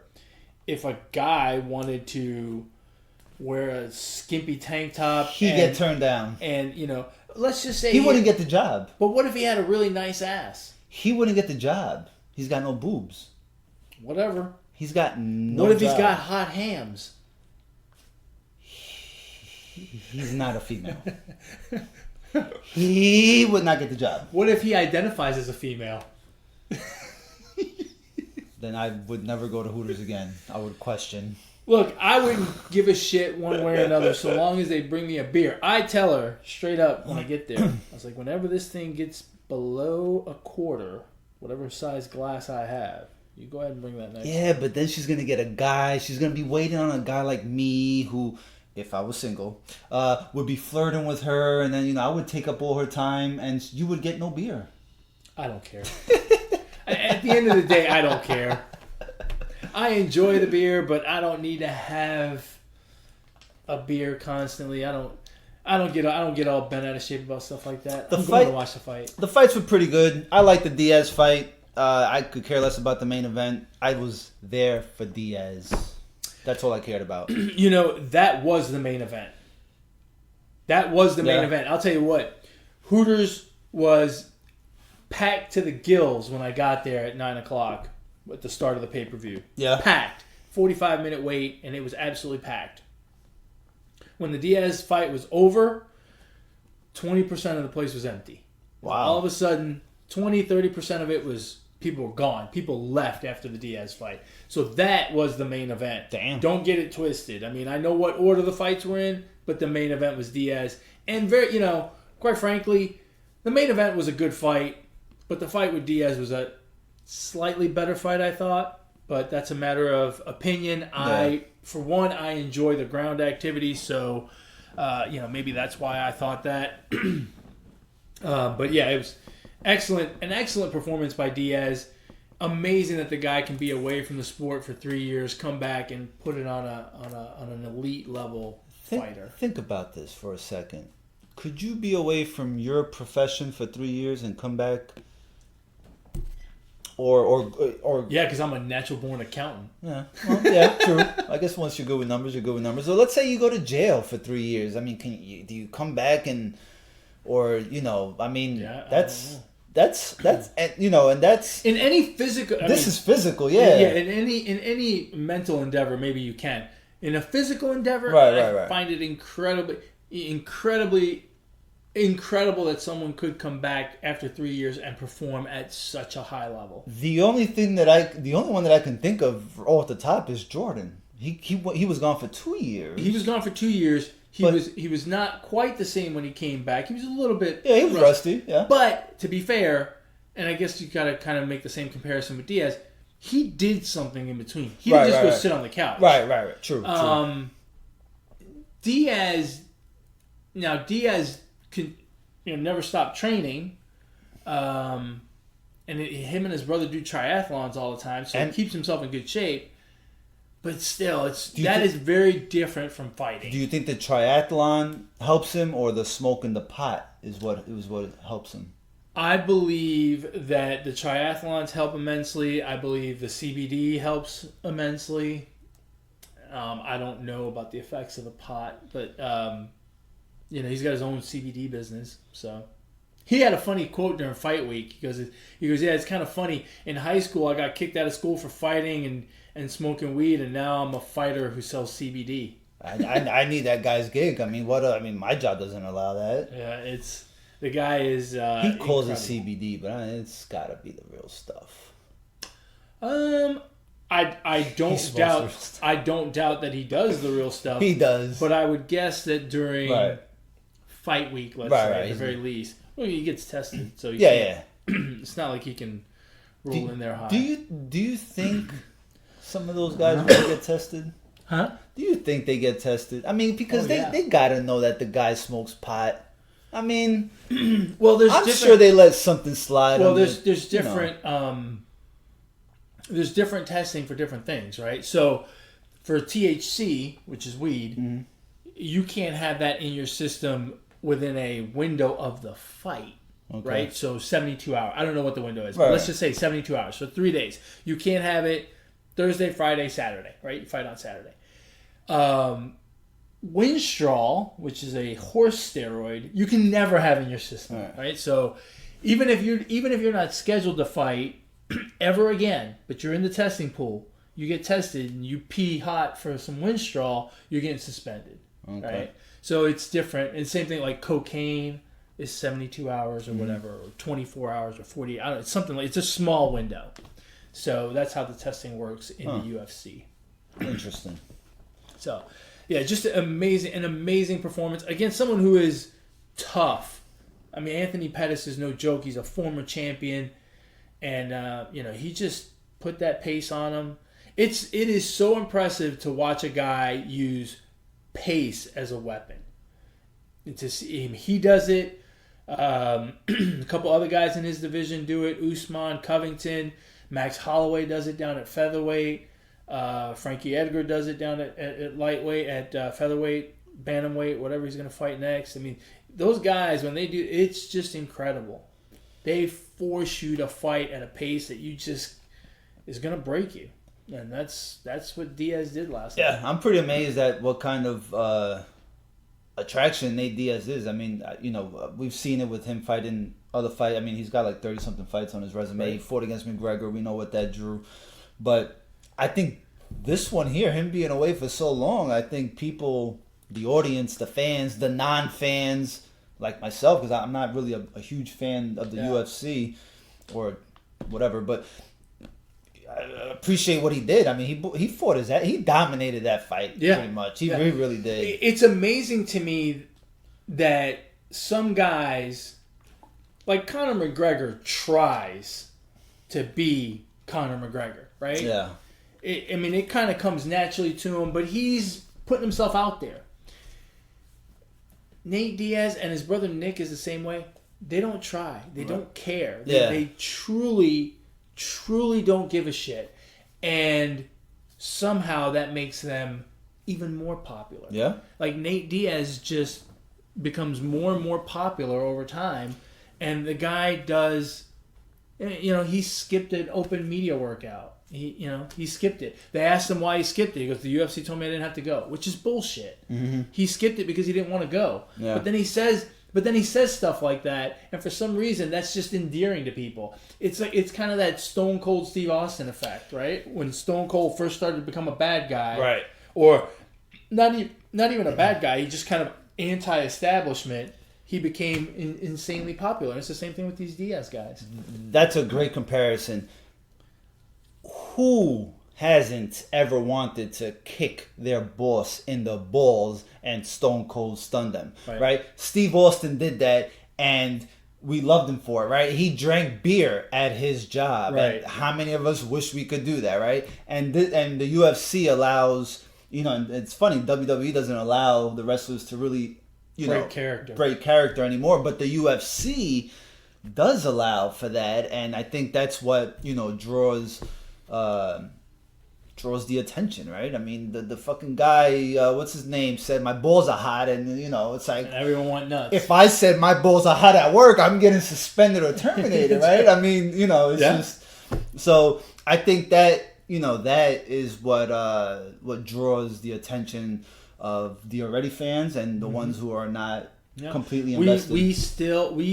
if a guy wanted to wear a skimpy tank top, he'd get turned down. And let's just say he wouldn't get the job. But what if he had a really nice ass? He wouldn't get the job. He's got no boobs. Whatever. He's got no. What if job. He's got hot hams? He's not a female. He would not get the job. What if he identifies as a female? Then I would never go to Hooters again. I would question. Look, I wouldn't give a shit one way or another so long as they bring me a beer. I tell her straight up when I get there. I was like, whenever this thing gets below a quarter, whatever size glass I have, you go ahead and bring that next. Yeah, but then she's going to get a guy. She's going to be waiting on a guy like me who, if I was single, would be flirting with her. And then, I would take up all her time and you would get no beer. I don't care. At the end of the day, I don't care. I enjoy the beer, but I don't need to have a beer constantly. I don't get all bent out of shape about stuff like that. I'm going to watch the fight. The fights were pretty good. I like the Diaz fight. I could care less about the main event. I was there for Diaz. That's all I cared about. That was the main event. That was the main event. I'll tell you what. Hooters was packed to the gills when I got there at 9 o'clock at the start of the pay-per-view. Yeah. Packed. 45-minute wait, and it was absolutely packed. When the Diaz fight was over, 20% of the place was empty. Wow. All of a sudden, 20-30% of it was people were gone. People left after the Diaz fight. So that was the main event. Damn. Don't get it twisted. I mean, I know what order the fights were in, but the main event was Diaz. And quite frankly, the main event was a good fight. But the fight with Diaz was a slightly better fight, I thought. But that's a matter of opinion. Yeah. For one, I enjoy the ground activity, so maybe that's why I thought that. But yeah, it was an excellent performance by Diaz. Amazing that the guy can be away from the sport for 3 years, come back and put it on an elite level fighter. Think about this for a second. Could you be away from your profession for 3 years and come back? Or yeah, because I'm a natural born accountant. Yeah, well, yeah, true. I guess once you're good with numbers, you're good with numbers. So let's say you go to jail for 3 years. I mean, do you come back or I mean, yeah, that's and that's in any physical. This is physical, yeah. Yeah, in any mental endeavor, maybe you can. In a physical endeavor, right. I find it incredibly incredible that someone could come back after 3 years and perform at such a high level. The only one that I can think of off the top is Jordan. He was gone for 2 years. He was gone for 2 years. He was not quite the same when he came back. He was a little bit he was rusty. Yeah, but to be fair, and I guess you got to kind of make the same comparison with Diaz. He did something in between. He didn't just go sit on the couch. Right. True. Diaz can never stop training, and him and his brother do triathlons all the time, so he keeps himself in good shape. But still, is very different from fighting. Do you think the triathlon helps him, or the smoke in the pot is what helps him? I believe that the triathlons help immensely. I believe the CBD helps immensely. I don't know about the effects of the pot, but he's got his own CBD business. So he had a funny quote during fight week. He goes, yeah, it's kind of funny. In high school, I got kicked out of school for fighting and smoking weed, and now I'm a fighter who sells CBD. I need that guy's gig. I mean, my job doesn't allow that. Yeah, the guy is. He calls it CBD, but it's got to be the real stuff. I don't doubt that he does the real stuff. He does, but I would guess that during fight week, let's say at the very least, he gets tested. So it's not like he can roll in there high. Do you think some of those guys really get tested? Huh? Do you think they get tested? I mean, because they gotta know that the guy smokes pot. I mean, well, I'm sure they let something slide. Well, there's different there's different testing for different things, right? So for THC, which is weed, you can't have that in your system within a window of the fight. Okay. Right? So 72 hours. I don't know what the window is, but let's just say 72 hours. So 3 days. You can't have it Thursday, Friday, Saturday, right? You fight on Saturday. Winstrol, which is a horse steroid, you can never have in your system, right? So even if you're not scheduled to fight ever again, but you're in the testing pool, you get tested and you pee hot for some Winstrol, you're getting suspended, right? So it's different. And same thing like cocaine is 72 hours or whatever, or 24 hours or 48. I don't know, it's something like, it's a small window. So that's how the testing works in the UFC. Interesting. So, yeah, just an amazing performance against someone who is tough. I mean, Anthony Pettis is no joke. He's a former champion, and he just put that pace on him. It is so impressive to watch a guy use pace as a weapon. To see him, he does it. A couple other guys in his division do it. Usman, Covington, Max Holloway does it down at featherweight. Frankie Edgar does it down at lightweight, at featherweight, bantamweight, whatever he's going to fight next. I mean, those guys, when they do, it's just incredible. They force you to fight at a pace that you just is going to break you. And that's what Diaz did last night. Yeah, I'm pretty amazed at what kind of attraction Nate Diaz is. I mean, we've seen it with him fighting other fights. I mean, he's got like 30-something fights on his resume. Right. He fought against McGregor. We know what that drew. But I think this one here, him being away for so long, I think people, the audience, the fans, the non-fans, like myself, because I'm not really a huge fan of the UFC or whatever, but I appreciate what he did. I mean, he fought his ass. He dominated that fight pretty much. He really did. It's amazing to me that some guys, like Conor McGregor, tries to be Conor McGregor, right? Yeah. It kind of comes naturally to him, but he's putting himself out there. Nate Diaz and his brother Nick is the same way. they don't try. They don't care. Yeah. They truly, truly don't give a shit. And somehow that makes them even more popular. Yeah. Like Nate Diaz just becomes more and more popular over time. And the guy does, he skipped an open media workout. He skipped it. They asked him why he skipped it. He goes, the UFC told me I didn't have to go, which is bullshit. Mm-hmm. He skipped it because he didn't want to go. Yeah. But then he says stuff like that, and for some reason that's just endearing to people. It's kind of that Stone Cold Steve Austin effect, right? When Stone Cold first started to become a bad guy, Right. Or not even a bad guy. He just kind of anti-establishment. He became insanely popular. And it's the same thing with these Diaz guys. That's a great comparison. Who hasn't ever wanted to kick their boss in the balls and Stone Cold stun them, right? Steve Austin did that, and we loved him for it, right? He drank beer at his job. Right. And how many of us wish we could do that, right? And the UFC allows, and it's funny, WWE doesn't allow the wrestlers to really, break character anymore, but the UFC does allow for that, and I think that's what, draws the attention, right? I mean, the fucking guy, what's his name, said my balls are hot, and it's like, and everyone went nuts. If I said my balls are hot at work, I'm getting suspended or terminated, right? I mean, it's just so. I think that that is what draws the attention of the already fans and the ones who are not completely invested. We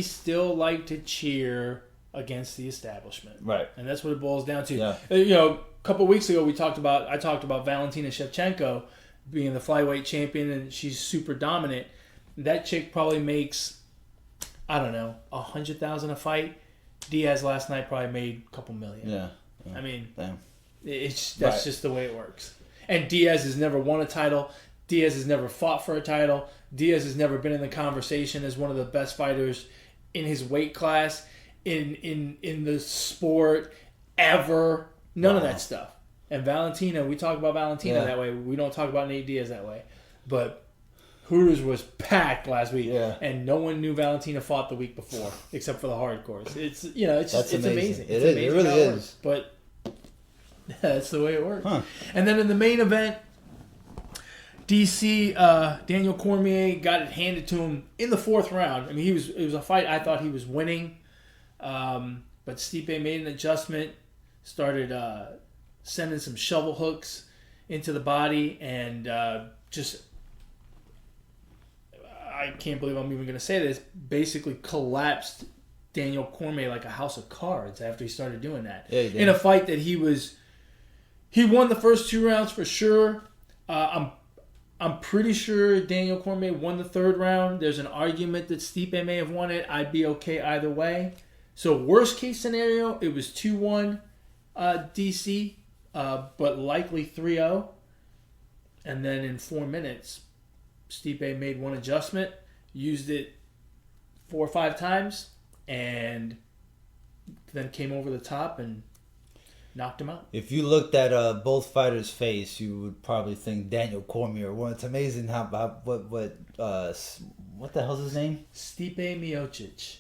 still like to cheer against the establishment, right? And that's what it boils down to. Yeah. A couple of weeks ago, I talked about Valentina Shevchenko being the flyweight champion, and she's super dominant. That chick probably makes, I don't know, $100,000 a fight. Diaz last night probably made a couple million. Yeah. I mean, damn. That's just the way it works. And Diaz has never won a title. Diaz has never fought for a title. Diaz has never been in the conversation as one of the best fighters in his weight class, in the sport ever. None of that stuff. And Valentina, we talk about Valentina that way. We don't talk about Nate Diaz that way. But Hooters was packed last week, and no one knew Valentina fought the week before, except for the hardcores. It's amazing. It really is. But that's the way it works. Huh. And then in the main event, DC Daniel Cormier got it handed to him in the fourth round. I mean, it was a fight I thought he was winning, but Stipe made an adjustment, started sending some shovel hooks into the body, and just, I can't believe I'm even going to say this, basically collapsed Daniel Cormier like a house of cards after he started doing that. Yeah, he did. In a fight that he won the first 2 rounds for sure. I'm pretty sure Daniel Cormier won the third round. There's an argument that Stipe may have won it. I'd be okay either way. So worst case scenario, it was 2-1 DC, but likely 3-0. And then in 4 minutes, Stipe made one adjustment, used it 4 or 5 times, and then came over the top and knocked him out. If you looked at both fighters' face, you would probably think Daniel Cormier won. It's amazing how what the hell's his name? Stipe Miocic.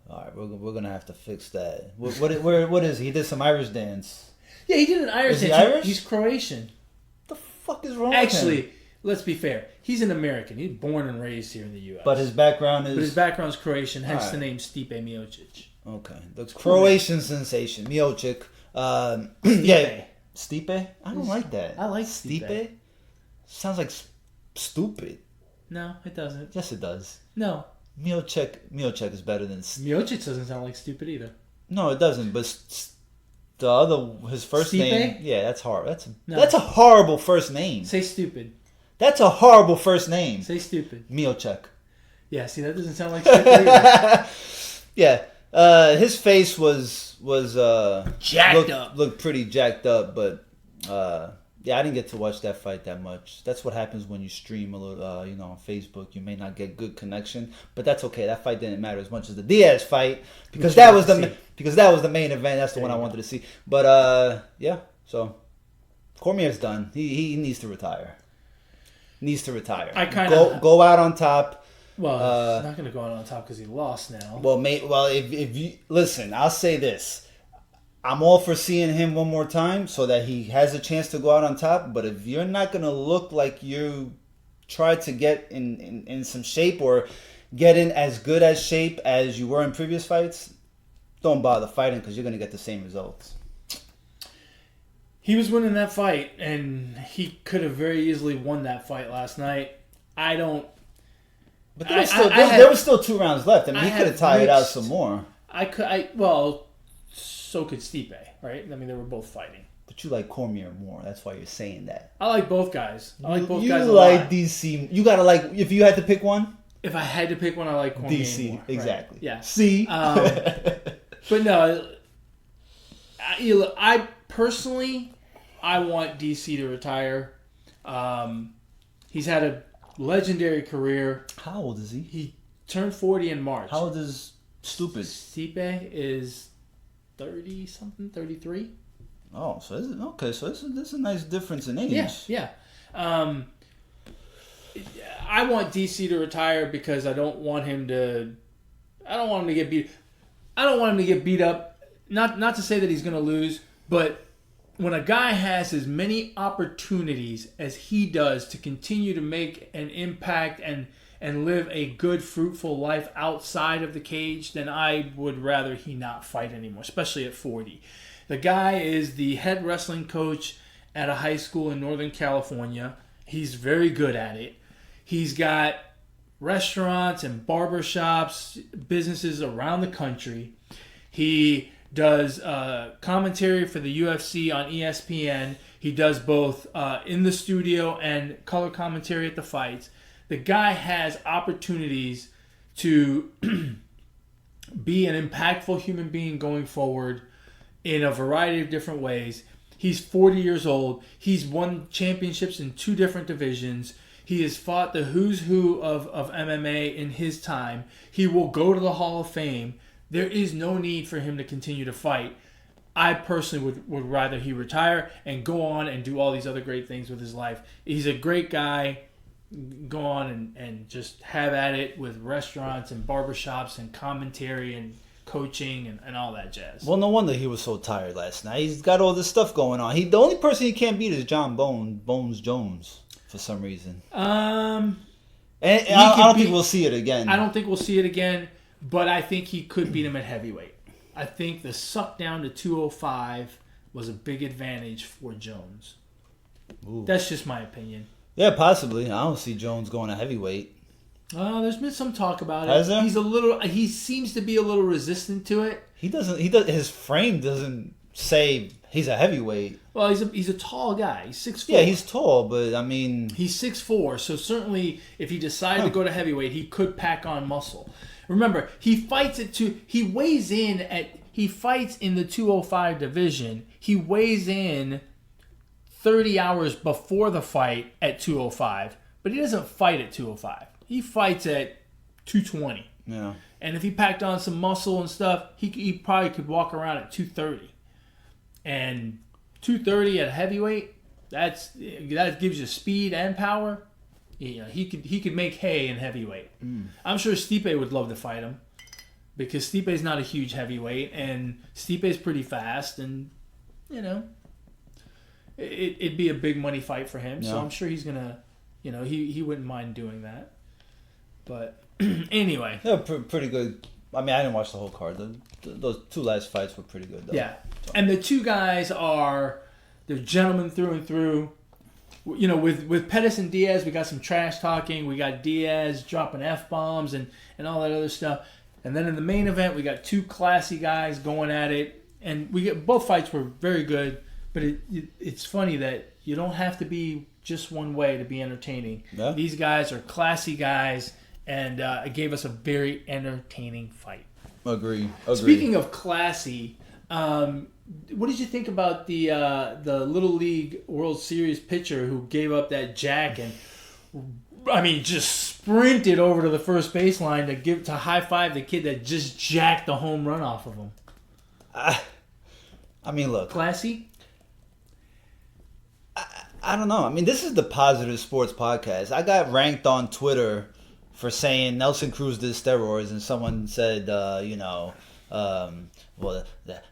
All right, we're gonna have to fix that. What is he? He did some Irish dance. Yeah, he did an Irish Is he dance. Irish? He's Croatian. What the fuck is wrong with him? Actually, let's be fair. He's an American. He's born and raised here in the U.S. But his background is Croatian, hence All the right. name Stipe Miocic. Okay, the Croatian sensation Miocic. Yeah, Stipe. I don't like that. I like Stipe. Sounds like stupid. No, it doesn't. Yes, it does. No. Miocic is better than Miocic doesn't sound like stupid either. No, it doesn't. But his first Stipe? name. Yeah, that's hard. That's a horrible first name. Say stupid. That's a horrible first name. Say stupid. Miocic. Yeah, see, that doesn't sound like stupid either. Yeah. His face was jacked up. Looked pretty jacked up, but yeah, I didn't get to watch that fight that much. That's what happens when you stream a little, on Facebook. You may not get good connection, but that's okay. That fight didn't matter as much as the Diaz fight because that was the main event. That's the one I wanted to see. But yeah, so Cormier's done. He needs to retire. I kind of go out on top. Well, he's not going to go out on top because he lost now. Well, if you listen, I'll say this: I'm all for seeing him one more time so that he has a chance to go out on top. But if you're not going to look like you tried to get in some shape or get in as good as shape as you were in previous fights, don't bother fighting because you're going to get the same results. He was winning that fight, and he could have very easily won that fight last night. I don't. But there was still 2 rounds left. I mean, he could have tied it out some more. Well, so could Stipe, right? I mean, they were both fighting. But you like Cormier more. That's why you're saying that. I like both guys. I like both you guys a like lot. DC. You gotta like. If you had to pick one. If I had to pick one, I like Cormier DC. more. Exactly. Right? Yeah. See. But no, I personally, I want DC to retire. He's had a legendary career. How old is he? He turned 40 in March. How old is Stupid? Stipe is 30-something, 33. Oh, so this is, okay. So this is a nice difference in age. Yeah. I want DC to retire because I don't want him to get beat. I don't want him to get beat up. Not to say that he's going to lose, but when a guy has as many opportunities as he does to continue to make an impact and live a good, fruitful life outside of the cage, then I would rather he not fight anymore, especially at 40. The guy is the head wrestling coach at a high school in Northern California. He's very good at it. He's got restaurants and barbershops, businesses around the country. He does commentary for the UFC on ESPN. He does both in the studio and color commentary at the fights. The guy has opportunities to be an impactful human being going forward in a variety of different ways. He's 40 years old. He's won championships in 2 different divisions. He has fought the who's who of MMA in his time. He will go to the Hall of Fame. There is no need for him to continue to fight. I personally would rather he retire and go on and do all these other great things with his life. He's a great guy. Go on and just have at it with restaurants and barbershops and commentary and coaching and all that jazz. Well, no wonder he was so tired last night. He's got all this stuff going on. The only person he can't beat is John Bones Jones for some reason. I don't think we'll see it again. I don't think we'll see it again, but I think he could beat him at heavyweight. I think the suck down to 205 was a big advantage for Jones. Ooh. That's just my opinion. Yeah, possibly. I don't see Jones going to heavyweight. There's been some talk about it. Has there? He seems to be a little resistant to it. His frame doesn't say he's a heavyweight. Well, he's a tall guy. He's 6'4". Yeah, he's tall, but I mean, he's 6'4", so certainly if he decided to go to heavyweight, he could pack on muscle. Remember, he fights in the 205 division. He weighs in 30 hours before the fight at 205, but he doesn't fight at 205. He fights at 220. Yeah. And if he packed on some muscle and stuff, he probably could walk around at 230. And 230 at heavyweight, that gives you speed and power. You know, he could make hay in heavyweight. I'm sure Stipe would love to fight him because Stipe's not a huge heavyweight and Stipe's pretty fast, and you know, it'd be a big money fight for him. Yeah. So I'm sure he's gonna, you know, he wouldn't mind doing that. But anyway, they're pretty good. I mean, I didn't watch the whole card. Those 2 last fights were pretty good, though. Yeah, and the 2 guys they're gentlemen through and through. You know, with Pettis and Diaz, we got some trash talking. We got Diaz dropping F-bombs and all that other stuff. And then in the main event, we got 2 classy guys going at it. And both fights were very good. But it's funny that you don't have to be just one way to be entertaining. Yeah. These guys are classy guys, and it gave us a very entertaining fight. Agree. Speaking of classy, what did you think about the Little League World Series pitcher who gave up that jack and, I mean, just sprinted over to the first baseline to high five the kid that just jacked the home run off of him? I mean, look, classy. I don't know. I mean, this is the Positive Sports Podcast. I got ranked on Twitter for saying Nelson Cruz did steroids, and someone said, well,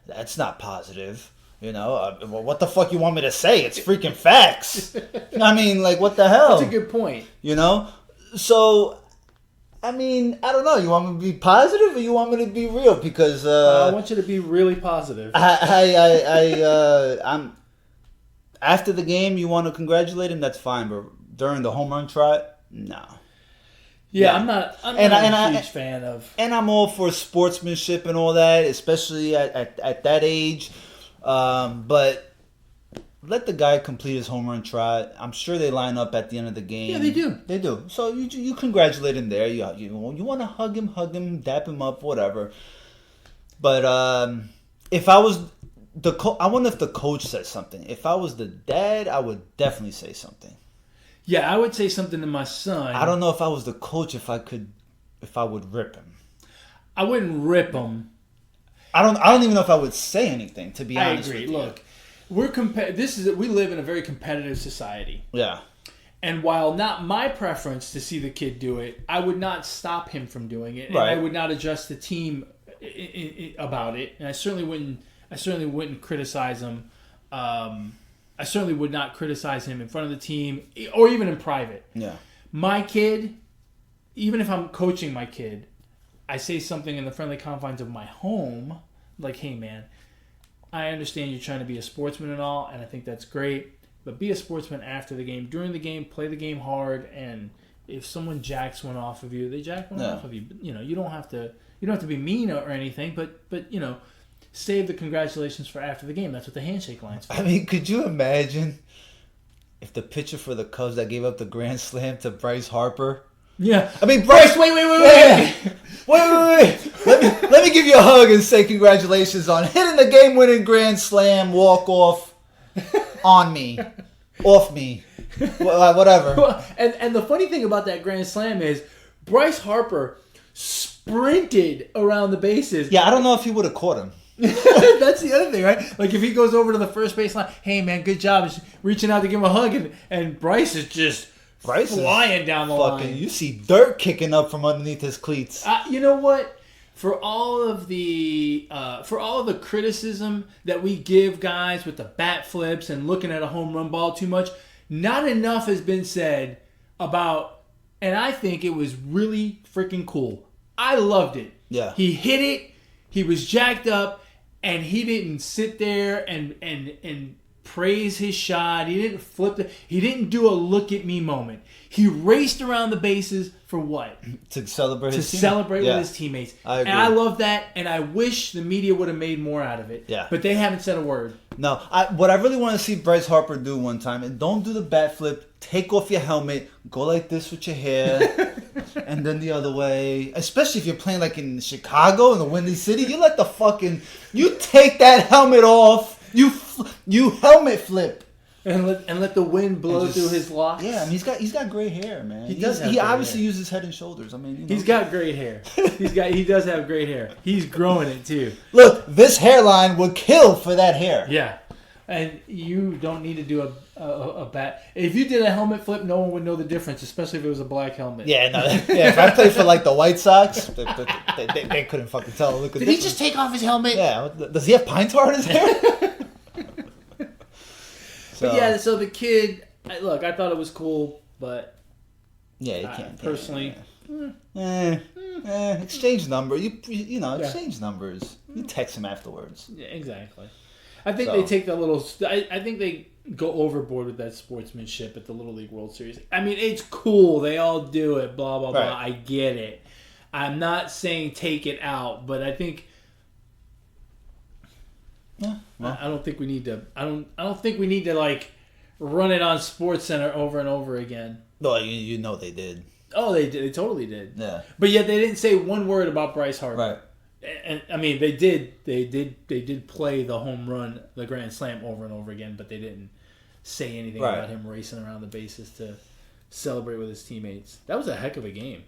that's not positive. Well, what the fuck you want me to say? It's freaking facts. I mean, like, what the hell? That's a good point. So, I mean, I don't know. You want me to be positive or you want me to be real? Because I want you to be really positive. I'm after the game. You want to congratulate him? That's fine. But during the home run trot, no. Yeah, I'm not a huge fan of. And I'm all for sportsmanship and all that, especially at that age. But let the guy complete his home run trot. I'm sure they line up at the end of the game. Yeah, they do. They do. So you congratulate him there. You want to hug him, dap him up, whatever. But if I was I wonder if the coach said something. If I was the dad, I would definitely say something. Yeah, I would say something to my son. I don't know if I was the coach if I would rip him. I wouldn't rip him. I don't even know if I would say anything, to be honest. I agree. With you. Look, we live in a very competitive society. Yeah. And while not my preference to see the kid do it, I would not stop him from doing it, and right. I would not adjust the team about it. And I certainly wouldn't criticize him. I certainly would not criticize him in front of the team or even in private. Yeah. My kid, even if I'm coaching my kid, I say something in the friendly confines of my home, like, hey, man, I understand you're trying to be a sportsman and all, and I think that's great, but be a sportsman after the game. During the game, play the game hard, and if someone jacks one off of you, they jack one off of you. You don't have to be mean or anything, but save the congratulations for after the game. That's what the handshake line's for. I mean, could you imagine if the pitcher for the Cubs that gave up the grand slam to Bryce Harper? Yeah. I mean, Bryce, wait. Yeah. Wait. Let me give you a hug and say congratulations on hitting the game-winning grand slam walk-off on me. Off me. Whatever. And the funny thing about that grand slam is Bryce Harper sprinted around the bases. Yeah, I don't know if he would have caught him. That's the other thing, right? Like, if he goes over to the first baseline, hey, man, good job. He's reaching out to give him a hug, and Bryce is just flying down the line. You see dirt kicking up from underneath his cleats. You know what? For all of the criticism that we give guys with the bat flips and looking at a home run ball too much, not enough has been said about, and I think it was really freaking cool. I loved it. Yeah. He hit it. He was jacked up, and he didn't sit there and praise his shot. He didn't he didn't do a look at me moment. He raced around the bases for what? To celebrate with his teammates. I agree. And I love that, and I wish the media would have made more out of it. Yeah. But they haven't said a word. No. What I really want to see Bryce Harper do one time, and don't do the bat flip, take off your helmet, go like this with your hair, and then the other way. Especially if you're playing like in Chicago, in the Windy City, you take that helmet off, you helmet flip. And let the wind blow through his locks. Yeah, I mean, he's got gray hair, man. He obviously uses Head and Shoulders. I mean, he's got great hair. He does have great hair. He's growing it too. Look, this hairline would kill for that hair. Yeah, and you don't need to do a bat. If you did a helmet flip, no one would know the difference, especially if it was a black helmet. Yeah, no. Yeah, if I played for like the White Sox, they couldn't fucking tell. Did he just take off his helmet? Yeah. Does he have pine tar in his hair? But yeah, so the kid, look, I thought it was cool, but yeah, you can't. Personally, exchange number. Exchange numbers. You text him afterwards. Yeah, exactly. I think they take that little. I think they go overboard with that sportsmanship at the Little League World Series. I mean, it's cool. They all do it. Blah blah blah. I get it. I'm not saying take it out, but I think. Yeah, well. I don't think we need to. I don't think we need to like run it on SportsCenter over and over again. No, you know they did. Oh, they did. They totally did. Yeah. But yet they didn't say one word about Bryce Harper. Right. And I mean, they did play the home run, the grand slam over and over again, but they didn't say anything about him racing around the bases to celebrate with his teammates. That was a heck of a game.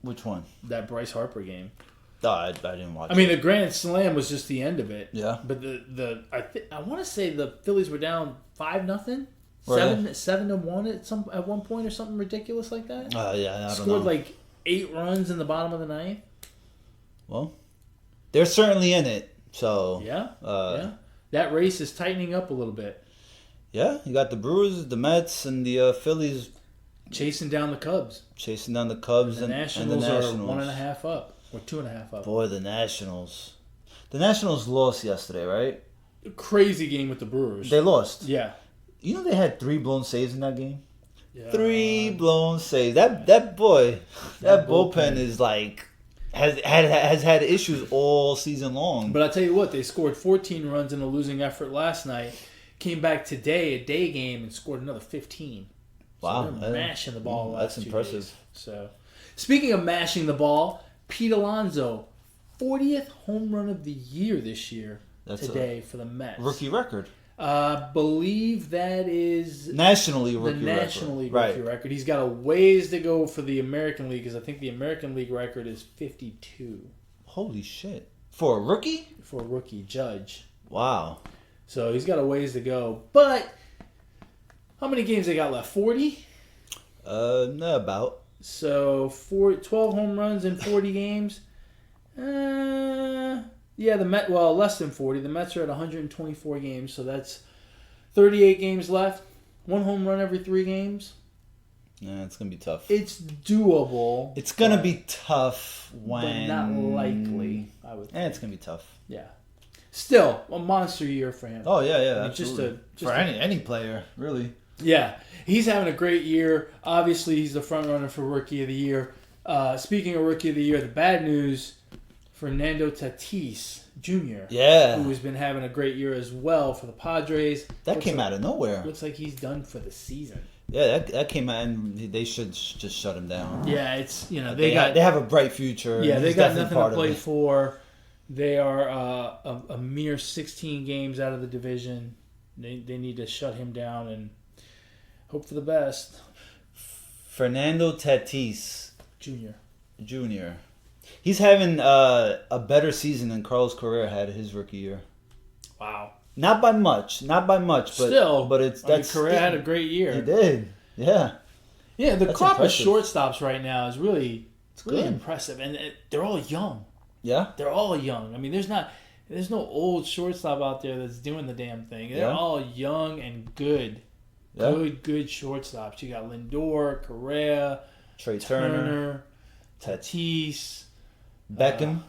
Which one? That Bryce Harper game. No, I didn't watch. I mean, the grand slam was just the end of it. Yeah. But I want to say the Phillies were down 5-0, Really? 7-1 at one point or something ridiculous like that. Yeah, I don't know. Scored like 8 runs in the bottom of the ninth. Well, they're certainly in it. So yeah. That race is tightening up a little bit. Yeah, you got the Brewers, the Mets, and the Phillies chasing down the Cubs. Chasing down the Cubs and the Nationals are 1.5 up or 2.5 up. Boy, the Nationals. The Nationals lost yesterday, right? Crazy game with the Brewers. They lost. Yeah. You know they had 3 blown saves in that game? Yeah. 3 blown saves. That bullpen is like has had issues all season long. But I'll tell you what, they scored 14 runs in a losing effort last night. Came back today, a day game, and scored another 15. Wow. So they're mashing the ball last That's impressive. Days. So, speaking of mashing the ball, Pete Alonso, 40th home run of the year this year. Today for the Mets. Rookie record. Believe that is National League rookie record. National League rookie record. He's got a ways to go for the American League because I think the American League record is 52. Holy shit. For a rookie? For a rookie Judge. Wow. So he's got a ways to go. But how many games they got left? 40? No, about. So 12 home runs in 40 games. Yeah, less than 40. The Mets are at 124 games, so that's 38 games left. 1 home run every 3 games. Yeah, it's going to be tough. It's doable. It's going to be tough when... But not likely, I would think. It's going to be tough. Yeah. Still, a monster year for him. Oh, yeah, absolutely. For any player, really. Yeah. He's having a great year. Obviously, he's the front runner for Rookie of the Year. Speaking of Rookie of the Year, the bad news... Fernando Tatis Jr. Yeah. Who has been having a great year as well for the Padres. That came out of nowhere. Looks like he's done for the season. Yeah, that came out and they should just shut him down. Yeah, it's they have a bright future. Yeah, they got nothing to play for. They are a mere 16 games out of the division. They need to shut him down and hope for the best. Fernando Tatis Jr. He's having a better season than Carlos Correa had his rookie year. Wow. Not by much, but still, but Correa had a great year. He did. Yeah. Yeah, the crop of shortstops right now is really impressive, and they're all young. Yeah. They're all young. I mean, there's no old shortstop out there that's doing the damn thing. They're all young and good. Yeah. Good shortstops. You got Lindor, Correa, Trey Turner, Tatis, Beckham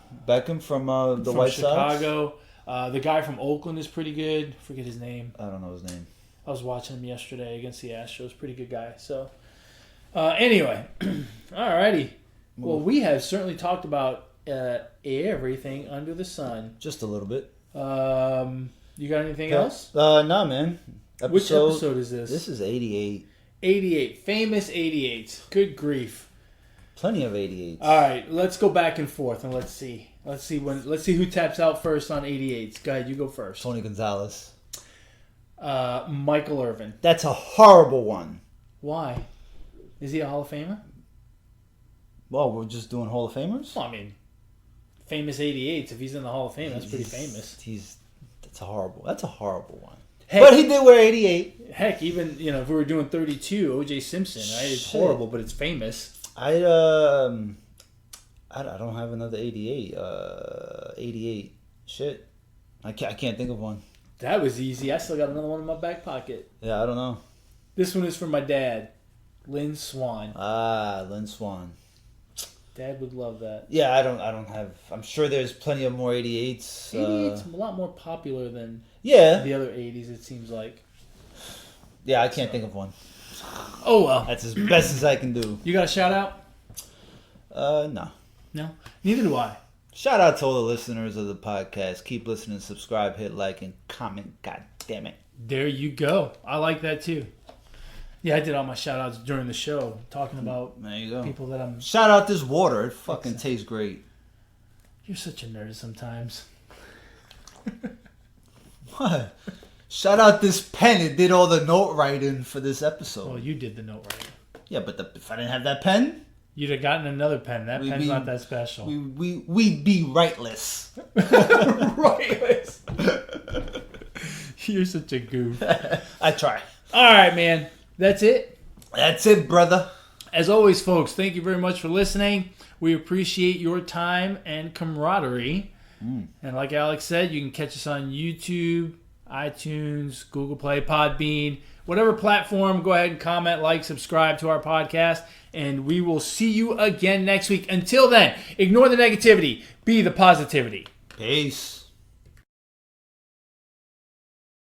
from the White Chicago. The guy from Oakland is pretty good. Forget his name. I don't know his name. I was watching him yesterday against the Astros. Pretty good guy. So, anyway, alrighty. Well, we have certainly talked about everything under the sun. Just a little bit. You got anything else? No, man. Which episode is this? This is 88. 88. Famous 88s. Good grief. Plenty of 88s. All right, let's go back and forth and let's see. Let's see who taps out first on 88s. Go ahead, you go first. Tony Gonzalez. Michael Irvin. That's a horrible one. Why? Is he a Hall of Famer? Well, we're just doing Hall of Famers? Well, I mean, famous 88s. If he's in the Hall of Fame, that's pretty famous. That's a horrible one. Heck, but he did wear 88. Heck, even if we were doing 32, O.J. Simpson, right? It's horrible, but it's famous. I don't have another 88. 88. Shit. I can't think of one. That was easy. I still got another one in my back pocket. Yeah, I don't know. This one is from my dad, Lynn Swan. Lynn Swan. Dad would love that. Yeah, I don't have. I'm sure there's plenty of more 88s. 88's a lot more popular than the other 80s. It seems like. Yeah, I can't think of one. Oh well, that's as best as I can do. You got a shout out? No. No, neither do I. Shout out to all the listeners of the podcast. Keep listening, subscribe, hit like, and comment. God damn it. There you go. I like that too. Yeah, I did all my shout outs during the show, talking about there you go. People that I'm. Shout out this water. It fucking tastes great. You're such a nerd sometimes. What? Shout out this pen. It did all the note writing for this episode. Well, you did the note writing. Yeah, but if I didn't have that pen, you'd have gotten another pen. That pen's not that special. We'd be rightless. Rightless. You're such a goof. I try. All right, man. That's it. That's it, brother. As always, folks, thank you very much for listening. We appreciate your time and camaraderie. And like Alex said, you can catch us on YouTube, iTunes, Google Play, Podbean, whatever platform. Go ahead and comment, like, subscribe to our podcast, and we will see you again next week. Until then, ignore the negativity. Be the positivity. Peace.